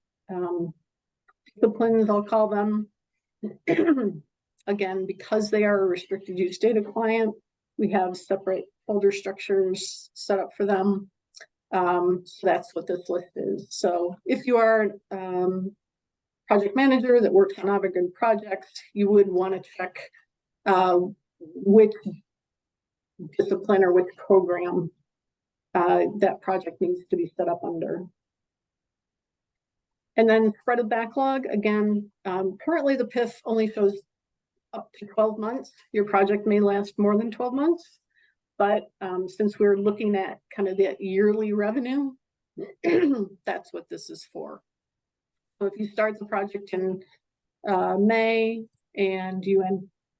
disciplines, I'll call them. Again, because they are a restricted use data client, we have separate folder structures set up for them. So that's what this list is. So if you are project manager that works on Avangrid projects, you would want to check which discipline or which program that project needs to be set up under. And then spread of backlog, again, currently the PIF only shows up to 12 months. Your project may last more than 12 months, but since we're looking at kind of that yearly revenue, that's what this is for. So if you start the project in May and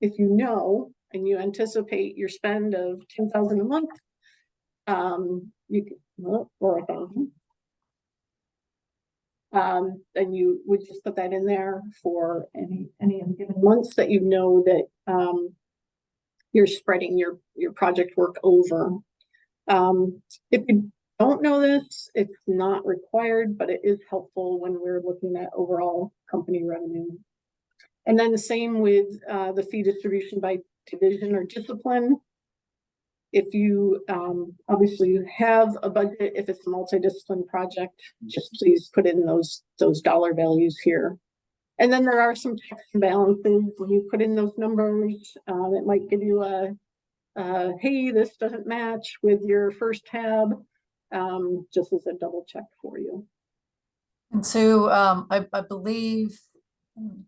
if you know and you anticipate your spend of $10,000 a month, you can, or $1,000. Then you would just put that in there for any given months that you know that you're spreading your project work over. If you don't know this, it's not required, but it is helpful when we're looking at overall company revenue. And then the same with the fee distribution by division or discipline. If you obviously you have a budget, if it's a multidiscipline project, just please put in those dollar values here. And then there are some checks and balances when you put in those numbers. It might give you a hey, this doesn't match with your first tab, just as a double check for you. And so I believe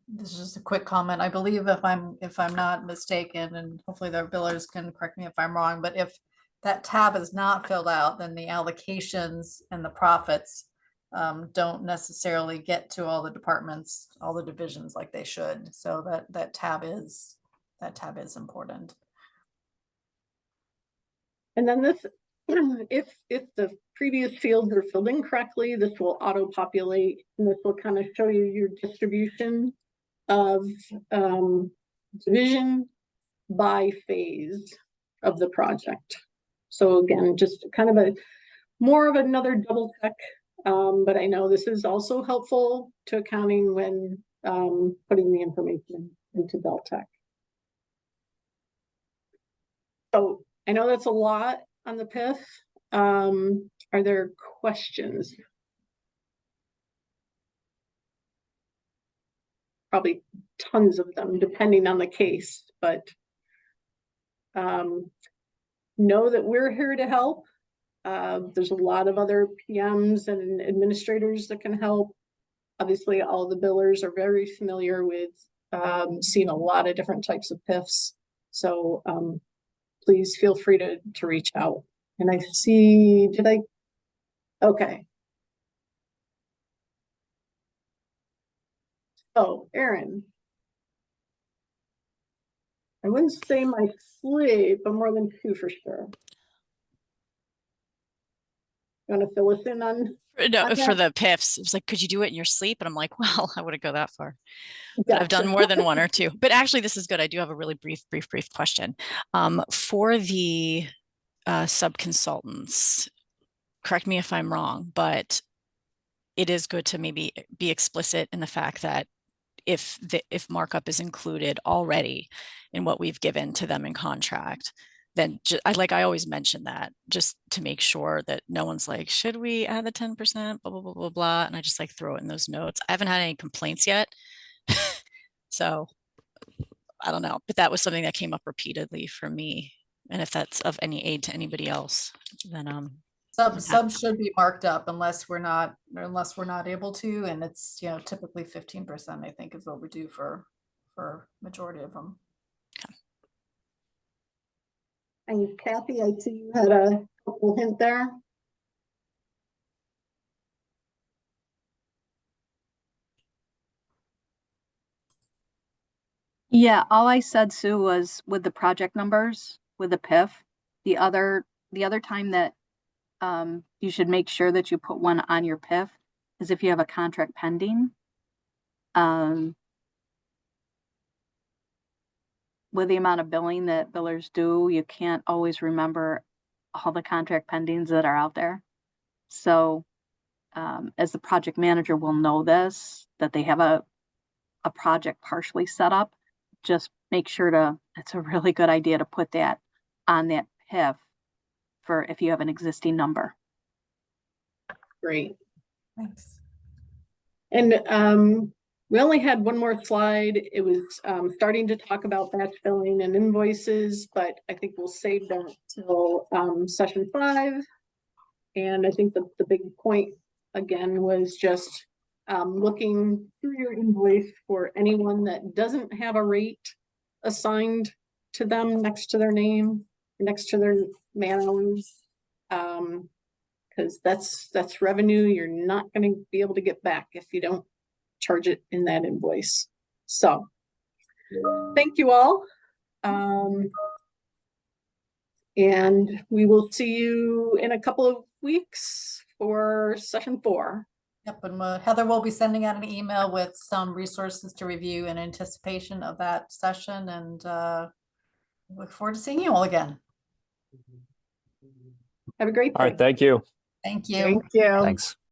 this is just a quick comment. I believe if I'm not mistaken, and hopefully the billers can correct me if I'm wrong, but if that tab is not filled out, then the allocations and the profits don't necessarily get to all the departments, all the divisions like they should. So that tab is important. And then this, if the previous fields are filled in correctly, this will auto-populate, and this will kind of show you your distribution of division by phase of the project. So again, just kind of more of another double check, but I know this is also helpful to accounting when putting the information into Beltec. So I know that's a lot on the PIF. Are there questions? Probably tons of them, depending on the case, but know that we're here to help. There's a lot of other PMs and administrators that can help. Obviously, all the billers are very familiar with seeing a lot of different types of PIFs. So please feel free to reach out. And I see, okay. So, Erin, I wouldn't say my sleep, but more than 2 for sure. You want to fill us in on? No, for the PIFs, it was like, could you do it in your sleep? And I'm like, well, I wouldn't go that far. But Gotcha. I've done more than 1 or 2. But actually, this is good. I do have a really brief question. For the sub-consultants, correct me if I'm wrong, but it is good to maybe be explicit in the fact that if markup is included already in what we've given to them in contract, then I always mention that just to make sure that no one's like, should we add the 10%, blah, blah, blah, blah, blah. And I just like throw it in those notes. I haven't had any complaints yet. So I don't know, but that was something that came up repeatedly for me. And if that's of any aid to anybody else, then Sub should be marked up unless we're not able to, and it's typically 15%, I think, is what we do for majority of them. Okay. And Kathy, I see you had a helpful hint there. Yeah, all I said, Sue, was with the project numbers, with the PIF, the other time that you should make sure that you put one on your PIF is if you have a contract pending. With the amount of billing that billers do, you can't always remember all the contract pendings that are out there. So as the project manager will know this, that they have a project partially set up, just make sure to, it's a really good idea to put that on that PIF for if you have an existing number. Great. Thanks. And we only had one more slide. It was starting to talk about batch billing and invoices, but I think we'll save that till session 5. And I think the big point again was just looking through your invoice for anyone that doesn't have a rate assigned to them next to their name, next to their man hours. Because that's revenue you're not going to be able to get back if you don't charge it in that invoice. So thank you all. And we will see you in a couple of weeks for session 4. Yep, and Heather will be sending out an email with some resources to review in anticipation of that session, and look forward to seeing you all again. Have a great day. All right, thank you. Thank you. Thank you. Thanks.